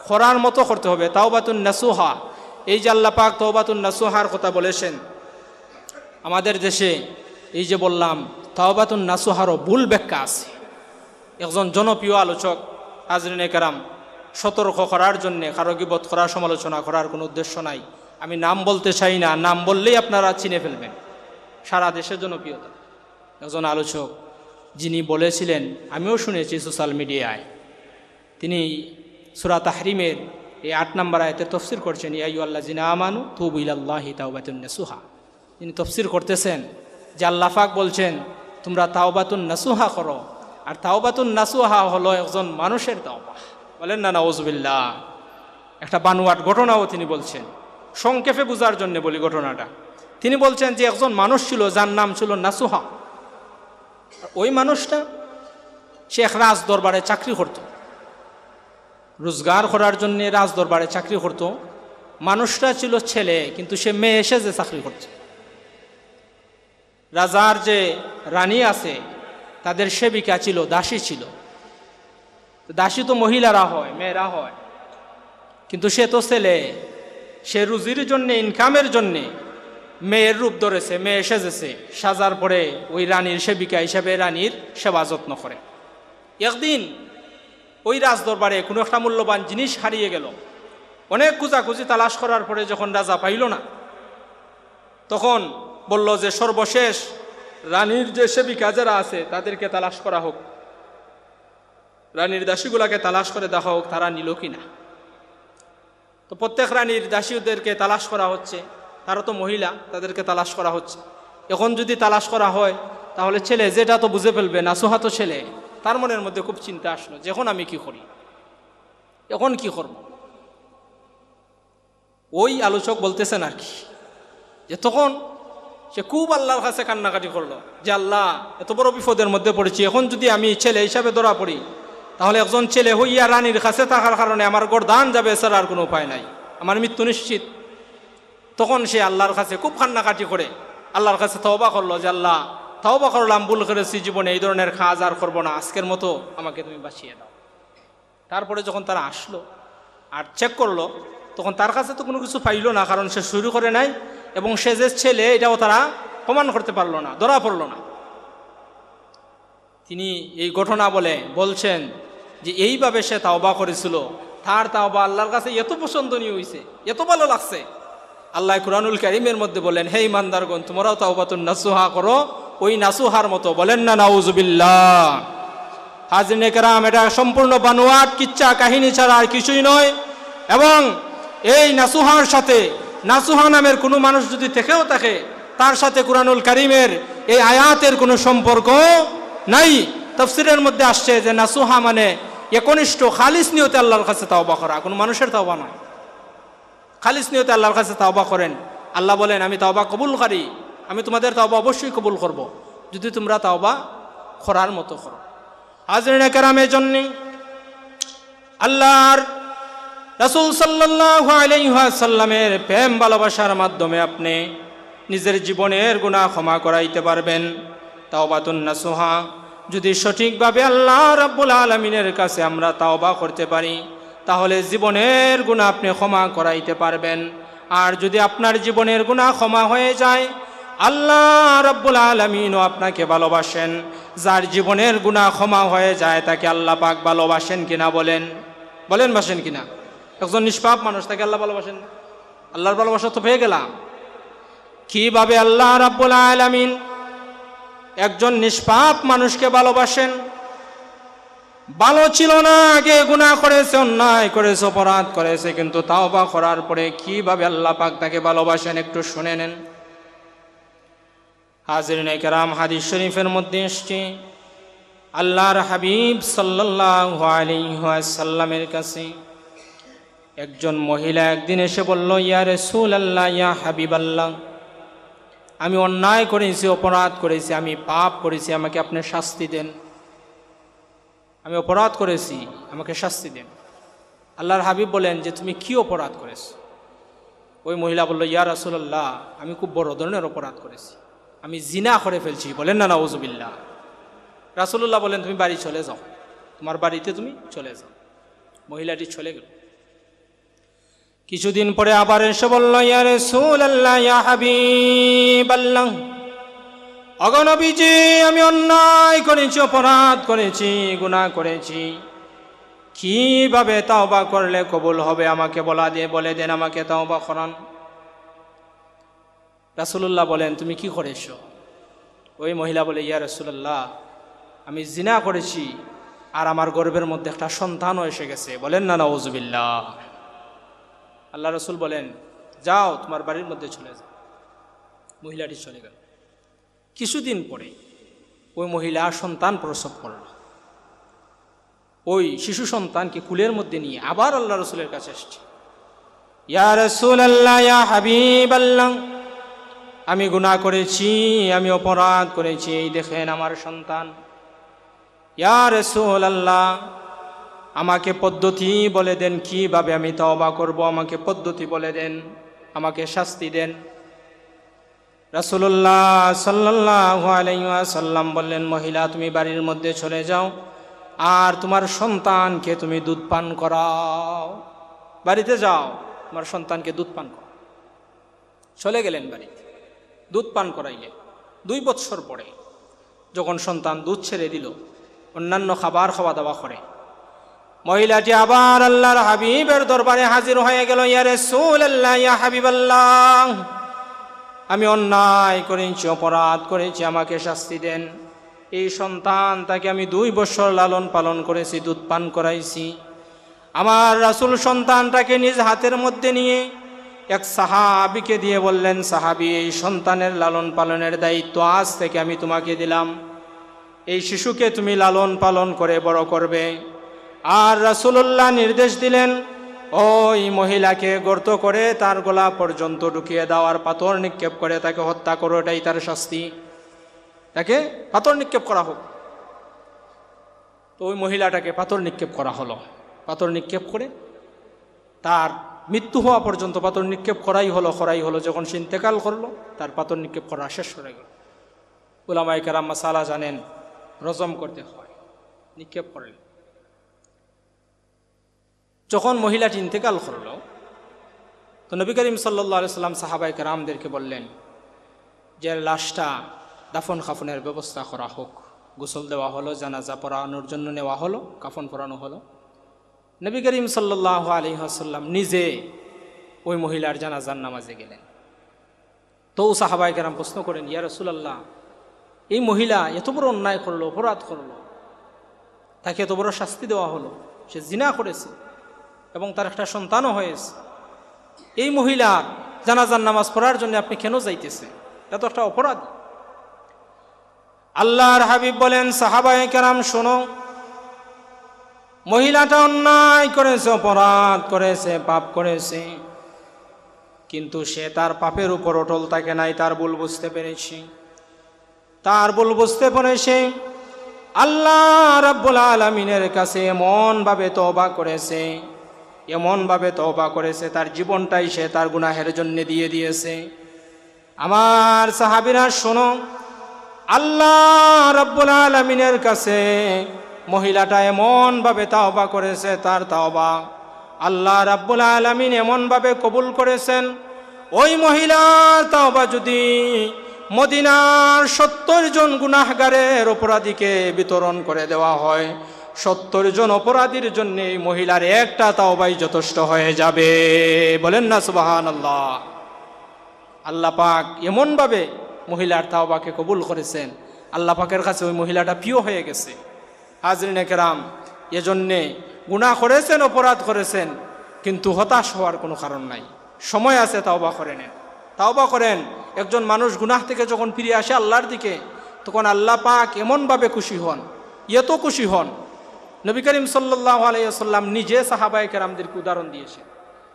করার মতো করতে হবে। তাওবাতুন নাসুহা, এই যে আল্লাহ পাক তাওবাতুন নাসুহার কথা বলেছেন, আমাদের দেশে এই যে বললাম তাওবাতুন নাসুহারও ভুল ব্যাখ্যা আছে। একজন জনপ্রিয় আলোচক, হাজরিনে কেরাম, সতর্ক করার জন্যে, কারো গীবত করার, সমালোচনা করার কোনো উদ্দেশ্য নাই, আমি নাম বলতে চাই না, নাম বললেই আপনারা চিনে ফেলবেন, সারা দেশের জনপ্রিয়তা। একজন আলোচক যিনি বলেছিলেন, আমিও শুনেছি সোশ্যাল মিডিয়ায়, তিনি সূরা তাহরিমের এই 8 নম্বর আয়াতের তফসির করছেন, ইয়া আইয়ুহাল্লাযীনা আমানু তুবু ইলাল্লাহি তাওবাতান নাসুহা। তিনি তফসির করতেছেন যে আল্লাহ পাক বলছেন তোমরা তাওবাতুন নাসুহা করো, আর তাওবাতুন নাসুহা হলো একজন মানুষের তাওবা। বলেন না নাউযুবিল্লাহ। একটা বানোয়াট ঘটনাও তিনি বলছেন, সংক্ষেপে বোঝার জন্য বলি ঘটনাটা। তিনি বলছেন যে একজন মানুষ ছিল যার নাম ছিল নাসুহা। ওই মানুষটা সে এক রাজ দরবারে চাকরি করত, রোজগার করার জন্য রাজ দরবারে চাকরি করত। মানুষটা ছিল ছেলে, কিন্তু সে মেয়ে এসে যে চাকরি করত। রাজার যে রানী আছে তাদের সেবিকা ছিল, দাসী ছিল। দাসী তো মহিলারা হয়, মেয়েরা হয়, কিন্তু সে তো ছেলে, সে রুজির জন্যে, ইনকামের জন্যে মেয়ের রূপ ধরেছে, মেয়ে সেজেছে, সাজার পরে ওই রানীর সেবিকা হিসেবে রানীর সেবা যত্ন করে। একদিন ওই রাজ দরবারে কোনো একটা মূল্যবান জিনিস হারিয়ে গেল। অনেক খুঁজাখুঁজি তালাশ করার পরে যখন রাজা পাইল না, তখন বলল যে সর্বশেষ রানীর যে সেবিকা যারা আছে তাদেরকে তালাশ করা হোক, রানীর দাসীগুলাকে তালাশ করে দেখা হোক তারা নিল কিনা। তো প্রত্যেক রানীর দাসীদেরকে তালাশ করা হচ্ছে, তারা তো মহিলা, তাদেরকে তালাশ করা হচ্ছে। এখন যদি তালাশ করা হয় তাহলে ছেলে যেটা তো বুঝে ফেলবে, নাসুহা তো ছেলে। তার মনের মধ্যে খুব চিন্তা আসলো যে এখন আমি কি করি, এখন কি করব। ওই আলোচক বলতেছেন আর কি, যে তখন সে খুব আল্লাহর কাছে কান্নাকাটি করলো যে আল্লাহ, এত বড় বিপদের মধ্যে পড়েছি, এখন যদি আমি ছেলে হিসাবে ধরা পড়ি তাহলে একজন ছেলে হইয়া রানীর কাছে থাকার কারণে আমার গর্দান যাবে, এছাড়া আর কোনো উপায় নাই, আমার মৃত্যু নিশ্চিত। তখন সে আল্লাহর কাছে খুব কান্নাকাটি করে আল্লাহর কাছে তওবা করলো যে আল্লাহ, তওবা করলাম, ভুল করেছি, জীবনে এই ধরনের কাজ আর করবো না, আজকের মতো আমাকে তুমি বাঁচিয়ে দাও। তারপরে যখন তারা আসলো আর চেক করলো, তখন তার কাছে তো কোনো কিছু পাইল না, কারণ সে শুরু করে নাই এবং সে যে ছেলে এটাও তারা প্রমাণ করতে পারলো না, ধরা পড়লো না। তিনি এই ঘটনা বলছেন যে এইভাবে সে তাওবা করেছিল, তার তাওবা আল্লাহর কাছে এত পছন্দনীয় হয়েছে, এত ভালো লাগছে। আল্লাহ কুরআনুল কারীমের মধ্যে বলেন, হে ইমানদারগণ, তোমরাও তাওবাতুন নাসুহা করো, ওই নাসুহার মতো। বলেন না নাউজুবিল্লাহ। হাজরিনে কেরাম, এটা সম্পূর্ণ বানোয়াট কিচ্ছা কাহিনী ছাড়া আর কিছুই নয়। এবং এই নাসুহার সাথে, নাসুহা নামের কোনো মানুষ যদি থেকেও থাকে, তার সাথে কুরআনুল কারীমের এই আয়াতের কোনো সম্পর্ক নাই। তাফসীরের মধ্যে আসছে যে নাসুহা মানে একনিষ্ঠ খালিস নিয়তে আল্লাহর কাছে তাওবা করা, কোনো মানুষের তাওবা নয়। খালিস নিয়তে আল্লাহর কাছে তাওবা করেন। আল্লাহ বলেন, আমি তাওবা কবুলকারী, আমি তোমাদের তাওবা অবশ্যই কবুল করব যদি তোমরা তাওবা করার মতো করো। হাজরিনে কেরামের জন্য আল্লাহর রাসূল সাল্লাল্লাহু আলাইহি ওয়াসাল্লামের প্রেম ভালোবাসার মাধ্যমে আপনি নিজের জীবনের গুনাহ ক্ষমা করাইতে পারবেন। তাওবাতুন নাসুহা যদি সঠিকভাবে আল্লাহ রাব্বুল আলামিনের কাছে আমরা তাওবা করতে পারি, তাহলে জীবনের গুনাহ আপনি ক্ষমা করাইতে পারবেন। আর যদি আপনার জীবনের গুনাহ ক্ষমা হয়ে যায়, আল্লাহ রাব্বুল আলামিনও আপনাকে ভালোবাসেন। যার জীবনের গুনাহ ক্ষমা হয়ে যায় তাকে আল্লাহ পাক ভালোবাসেন কিনা বলেন, বাসেন কিনা? একজন নিষ্পাপ মানুষ, তাকে আল্লাহ ভালোবাসেন? আল্লাহর ভালোবাসা তো পেয়ে গেলাম। কিভাবে আল্লাহ রাব্বুল আলামিন একজন নিষ্পাপ মানুষকে ভালোবাসেন? ভালো ছিল না, আগে গুনাহ করেছে, অন্যায় করেছে, অপরাধ করেছে, কিন্তু তাওবা করার পরে কিভাবে আল্লাহ পাক তাকে ভালোবাসেন একটু শুনে নেন। হাজরিনে কেরাম, হাদিস শরীফের মধ্যে এসেছে, আল্লাহর হাবিব সাল্লাল্লাহু আলাইহি ওয়াসাল্লামের কাছে একজন মহিলা একদিন এসে বলল, ইয়া রাসূলুল্লাহ, ইয়া হাবিবাল্লাহ, আমি অন্যায় করেছি, অপরাধ করেছি, আমি পাপ করেছি, আমাকে আপনি শাস্তি দেন। আমি অপরাধ করেছি, আমাকে শাস্তি দেন। আল্লাহর হাবিব বলেন যে তুমি কি অপরাধ করেছো? ওই মহিলা বলল, ইয়া রাসূলুল্লাহ, আমি খুব বড় ধরনের অপরাধ করেছি, আমি জিনা করে ফেলছি। বলেন না নাউজুবিল্লাহ। রাসূলুল্লাহ বলেন, তুমি বাড়ি চলে যাও, তোমার বাড়িতে তুমি চলে যাও। মহিলাটি চলে গেল। কিছুদিন পরে আবার এসে বলল, ইয়া রাসূলুল্লাহ, ইয়া হাবিবাল্লাহ, ওগো নবীজি, আমি অন্যায় করেছি, অপরাধ করেছি, গুনাহ করেছি, কিভাবে তাওবা করলে কবুল হবে আমাকে বলে দেন, আমাকে তাওবা করান। রাসূলুল্লাহ বলেন, তুমি কি করেছো? ওই মহিলা বলে, ইয়া রাসূলুল্লাহ, আমি জিনা করেছি আর আমার গর্ভের মধ্যে একটা সন্তানও এসে গেছে। বলেন না নাউজুবিল্লাহ। আল্লাহ রাসূল বলেন, যাও, তোমার বাড়ির মধ্যে চলে যাও। মহিলাটি চলে গেল। কিছুদিন পরে ওই মহিলা সন্তান প্রসব করল। ওই শিশু সন্তানকে কুলের মধ্যে নিয়ে আবার আল্লাহ রাসূলের কাছে এসেছে, ইয়া রাসূলুল্লাহ, ইয়া হাবিবাল্লাহ, আমি গুনাহ করেছি, আমি অপরাধ করেছি, এই দেখেন আমার সন্তান। ইয়া রাসূলুল্লাহ, আমাকে পদ্ধতি বলে দেন, কিভাবে আমি তওবা করব, আমাকে পদ্ধতি বলে দেন, আমাকে শাস্তি দেন। রাসূলুল্লাহ সাল্লাল্লাহু আলাইহি ওয়াসাল্লাম বললেন, মহিলা, তুমি বাড়ির মধ্যে চলে যাও আর তোমার সন্তানকে তুমি দুধ পান করাও। বাড়িতে যাও, তোমার সন্তানকে দুধ পান করাও। চলে গেলেন বাড়িতে, দুধ পান করাইলেন। 2 বৎসর পরে যখন সন্তান দুধ ছেড়ে দিল, অন্যান্য খাবার খাওয়া দাওয়া করে, মহিলাটি আবার আল্লাহর হাবিবের দরবারে হাজির হয়ে গেল, ইয়া রাসূলুল্লাহ, ইয়া হাবিবাল্লাহ, আমি অন্যায় করেছি, অপরাধ করেছি, আমাকে শাস্তি দেন। এই সন্তান, তাকে আমি 2 বছর লালন পালন করেছি, দুধ পান করাইছি। আমার রাসূল সন্তানটাকে নিজ হাতের মধ্যে নিয়ে এক সাহাবীকে দিয়ে বললেন, সাহাবী, এই সন্তানের লালন পালনের দায়িত্ব আজ থেকে আমি তোমাকে দিলাম। এই শিশুকে তুমি লালন পালন করে বড় করবে। আর রাসূলুল্লাহ নির্দেশ দিলেন, ওই মহিলাকে গর্ত করে তার গলা পর্যন্ত ঢুকিয়ে দাও আর পাথর নিক্ষেপ করে তাকে হত্যা করো, এটাই তার শাস্তি, তাকে পাথর নিক্ষেপ করা হোক। তো ওই মহিলাটাকে পাথর নিক্ষেপ করা হলো। পাথর নিক্ষেপ করে তার মৃত্যু হওয়া পর্যন্ত পাথর নিক্ষেপ করাই হলো। যখন সে ইন্তেকাল করলো, তার পাথর নিক্ষেপ করা শেষ হয়ে গেল। উলামায়ে কেরাম মাসালা জানেন, রজম করতে হয়, নিক্ষেপ করেন। যখন মহিলাটি ইন্তেকাল করল, তো নবী করিম সাল্লাল্লাহু আলাইহি সাল্লাম সাহাবায়ে কেরামদেরকে বললেন যে লাশটা দাফন কাফনের ব্যবস্থা করা হোক। গোসল দেওয়া হলো, জানাজা পড়ানোর জন্য নেওয়া হলো, কাফন পরানো হলো। নবী করিম সাল্লাল্লাহু আলাইহি ওয়াসাল্লাম নিজে ওই মহিলার জানাজার নামাজে গেলেন। তো সাহাবায়ে কেরাম প্রশ্ন করেন, ইয়া রাসূলুল্লাহ, এই মহিলা এত বড় অন্যায় করলো, অপরাধ করলো, তাকে এত বড় শাস্তি দেওয়া হলো, সে জিনা করেছে এবং তার একটা সন্তানও হয়েছে, এই মহিলার জানাজার নামাজ পড়ার জন্য আপনি কেন যাইতেছে? এটা তো একটা অপরাধ। আল্লাহর হাবিব বলেন, সাহাবায়ে কেরাম শোনো, মহিলাটা অন্যায় করেছে, অপরাধ করেছে, পাপ করেছে, কিন্তু সে তার পাপের উপর অটল থাকে নাই। তার ভুল বুঝতে পেরেছে, আল্লাহ রাব্বুল আলামিনের কাছে এমনভাবে তওবা করেছে, তার জীবনটাই সে তার গুনাহের জন্য দিয়ে দিয়েছে। আমার সাহাবীরা শোনো, আল্লাহ রাব্বুল আলামিনের কাছে মহিলাটা এমনভাবে তওবা করেছে, তার তওবা আল্লাহ রাব্বুল আলামিন এমনভাবে কবুল করেছেন, ওই মহিলার তওবা যদি মদিনার 70 জন গুনাহগারের অপরাধীকে বিতরণ করে দেওয়া হয়, 70 জন অপরাধীর জন্য এই মহিলার একটা তওবাই যথেষ্ট হয়ে যাবে। বলেন না সুবহানাল্লাহ। আল্লাহ পাক এমনভাবে মহিলার তওবাকে কবুল করেছেন, আল্লাহ পাকের কাছে ওই মহিলাটা প্রিয় হয়ে গেছে। হাজরিনে কেরাম, এজন্যে গুনাহ করেছেন, অপরাধ করেছেন, কিন্তু হতাশ হওয়ার কোনো কারণ নাই। সময় আছে, তওবা করে নেন, তওবা করেন। একজন মানুষ গুনাহ থেকে যখন ফিরে আসে আল্লাহর দিকে, তখন আল্লাহ পাক এমনভাবে খুশি হন, এত খুশি হন। নবী করিম সাল্লাল্লাহু আলাইহি ওয়াসাল্লাম নিজে সাহাবায়ে কেরামদেরকে উদাহরণ দিয়েছেন,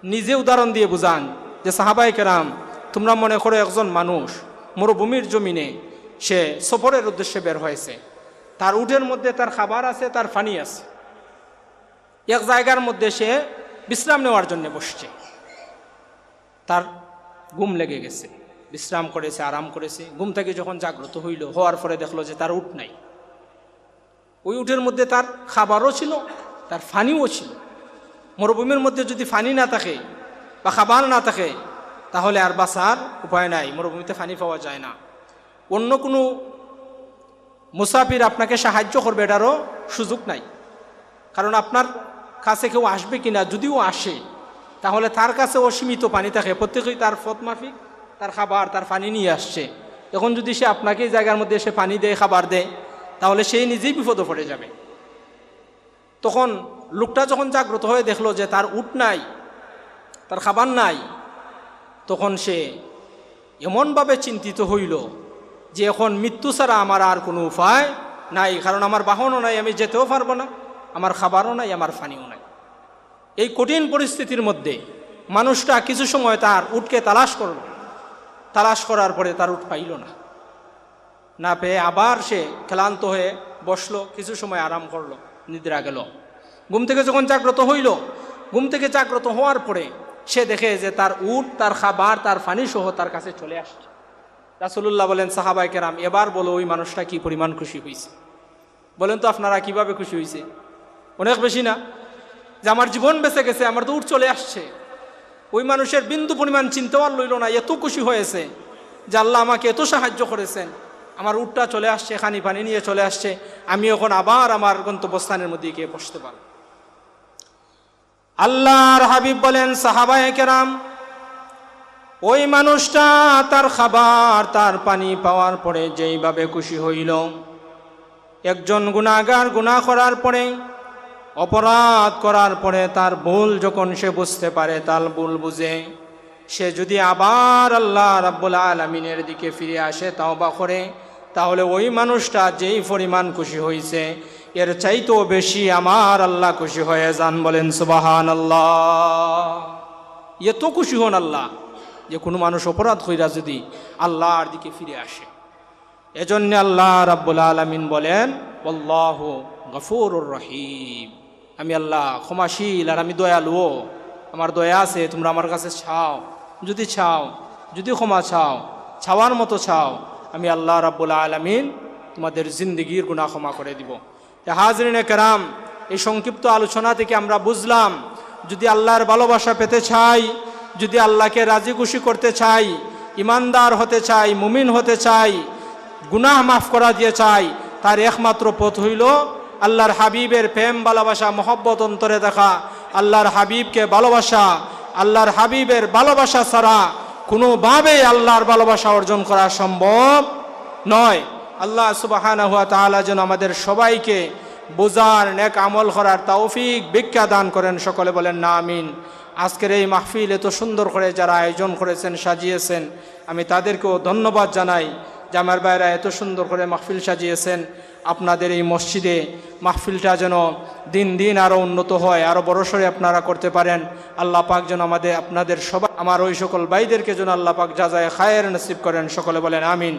নিজে উদাহরণ দিয়ে বুঝান যে সাহাবায়ে কেরাম, তোমরা মনে করো একজন মানুষ মরুভূমির জমিনে সে সফরের উদ্দেশ্যে বের হয়েছে, তার উটের মধ্যে তার খাবার আছে, তার পানি আছে, এক জায়গার মধ্যে সে বিশ্রাম নেওয়ার জন্য বসছে। তার ঘুম লেগে গেছে, বিশ্রাম করেছে, আরাম করেছে। ঘুম থেকে যখন জাগ্রত হওয়ার পরে দেখলো যে তার উট নাই। ওই উটের মধ্যে তার খাবারও ছিল, তার পানিও ছিল। মরুভূমির মধ্যে যদি পানি না থাকে বা খাবার না থাকে, তাহলে আর বাঁচার উপায় নাই, মরুভূমিতে পানি পাওয়া যায় না। অন্য কোনো মুসাফির আপনাকে সাহায্য করবে এটারও সুযোগ নাই, কারণ আপনার কাছে কেউ আসবে কিনা, যদিও আসে তাহলে তার কাছে অসীমিত পানি থাকে, প্রত্যেকেই তার পথ মাফিক তার খাবার তার পানি নিয়ে আসছে। এখন যদি সে আপনাকে এই জায়গার মধ্যে এসে পানি দেয়, খাবার দেয়, তাহলে সেই নিজেই বিপদে পড়ে যাবে। তখন লোকটা যখন জাগ্রত হয়ে দেখলো যে তার উট নাই, তার খাবার নাই, তখন সে এমনভাবে চিন্তিত হইল যে এখন মৃত্যু ছাড়া আমার আর কোনো উপায় নাই, কারণ আমার বাহনও নাই, আমি যেতেও পারবো না, আমার খাবারও নাই, আমার পানিও নাই। এই কঠিন পরিস্থিতির মধ্যে মানুষটা কিছু সময় তার উটকে তালাশ করল। তালাশ করার পরে তার উট পাইল না পেয়ে আবার সে ক্লান্ত হয়ে বসলো, কিছু সময় আরাম করলো, নিদ্রা গেল। ঘুম থেকে যখন জাগ্রত হইল, ঘুম থেকে জাগ্রত হওয়ার পরে সে দেখে যে তার উট, তার খাবার, তার পানি সহ তার কাছে চলে আসছে। রাসূলুল্লাহ বলেন, সাহাবায়ে কেরাম, এবার বলো ওই মানুষটা কি পরিমাণ খুশি হয়েছে? বলেন তো আপনারা কিভাবে খুশি হয়েছে? অনেক বেশি না? যে আমার জীবন বেঁচে গেছে, আমার তো উট চলে আসছে। ওই মানুষের বিন্দু পরিমাণ চিন্তাও আর লইল না, এত খুশি হয়েছে যে আল্লাহ আমাকে এত সাহায্য করেছেন, আমার উটটা চলে আসছে, খানি পানি নিয়ে চলে আসছে, আমি এখন আবার আমার গন্তব্যস্থানের মধ্যে গিয়ে বসতে পারব। আল্লাহর হাবিব বলেন, সাহাবায়ে কেরাম, ওই মানুষটা তার খাবার তার পানি পাওয়ার পরে যেইভাবে খুশি হইল, একজন গুনাহগার গুনাহ করার পরে, অপরাধ করার পরে তার ভুল যখন সে বুঝতে পারে, তার ভুল বুঝে সে যদি আবার আল্লাহ রাব্বুল আলামিনের দিকে ফিরে আসে, তাওবা করে, তাহলে ওই মানুষটা যেই পরিমাণ খুশি হয়েছে এর চাইতেও বেশি আমার আল্লাহ খুশি হয়ে যান। বলেন সুবহানাল্লাহ। এত খুশি হন আল্লাহ যে কোনো মানুষ অপরাধ কইরা যদি আল্লাহর দিকে ফিরে আসে। এজন্য আল্লাহ রাব্বুল আলামিন বলেন আল্লাহু গফুরুর রহিম, আমি আল্লাহ ক্ষমাশীল আর আমি দয়ালুও, আমার দয়া আছে, তোমরা আমার কাছে চাও, যদি ক্ষমা চাও, চাওয়ার মতো চাও, আমি আল্লাহ রাব্বুল আলামিন তোমাদের জিন্দেগির গুনাহ ক্ষমা করে দিব। হাজরিনে কেরাম, এই সংক্ষিপ্ত আলোচনা থেকে আমরা বুঝলাম, যদি আল্লাহর ভালোবাসা পেতে চাই, যদি আল্লাহকে রাজি খুশি করতে চাই, ইমানদার হতে চাই, মুমিন হতে চাই, গুনাহ মাফ করা দিয়ে চাই, তার একমাত্র পথ হইল আল্লাহর হাবিবের প্রেম ভালোবাসা মহব্বত অন্তরে দেখা, আল্লাহর হাবিবকে ভালোবাসা। আল্লাহর হাবিবের ভালোবাসা ছাড়া কোনোভাবে আল্লাহর ভালোবাসা অর্জন করা সম্ভব নয়। আল্লাহ সুবহানাহু ওয়া তাআলা যেন আমাদের সবাইকে বুঝার, নেক আমল করার তৌফিক ভিক্ষা দান করেন। সকলে বলেন না আমিন। আজকের এই মাহফিল এত সুন্দর করে যারা আয়োজন করেছেন, সাজিয়েছেন, আমি তাদেরকেও ধন্যবাদ জানাই যে আমার ভাইরা এত সুন্দর করে মাহফিল সাজিয়েছেন। আপনাদের এই মসজিদে মাহফিলটা যেন দিন দিন আরও উন্নত হয়, আরও বড়সড় আপনারা করতে পারেন। আল্লাহ পাক যেন আপনাদের সবাই, আমার ওই সকল ভাইদেরকে যেন আল্লাহ পাক জাযায়ে খায়ের নসিব করেন। সকলে বলেন আমিন।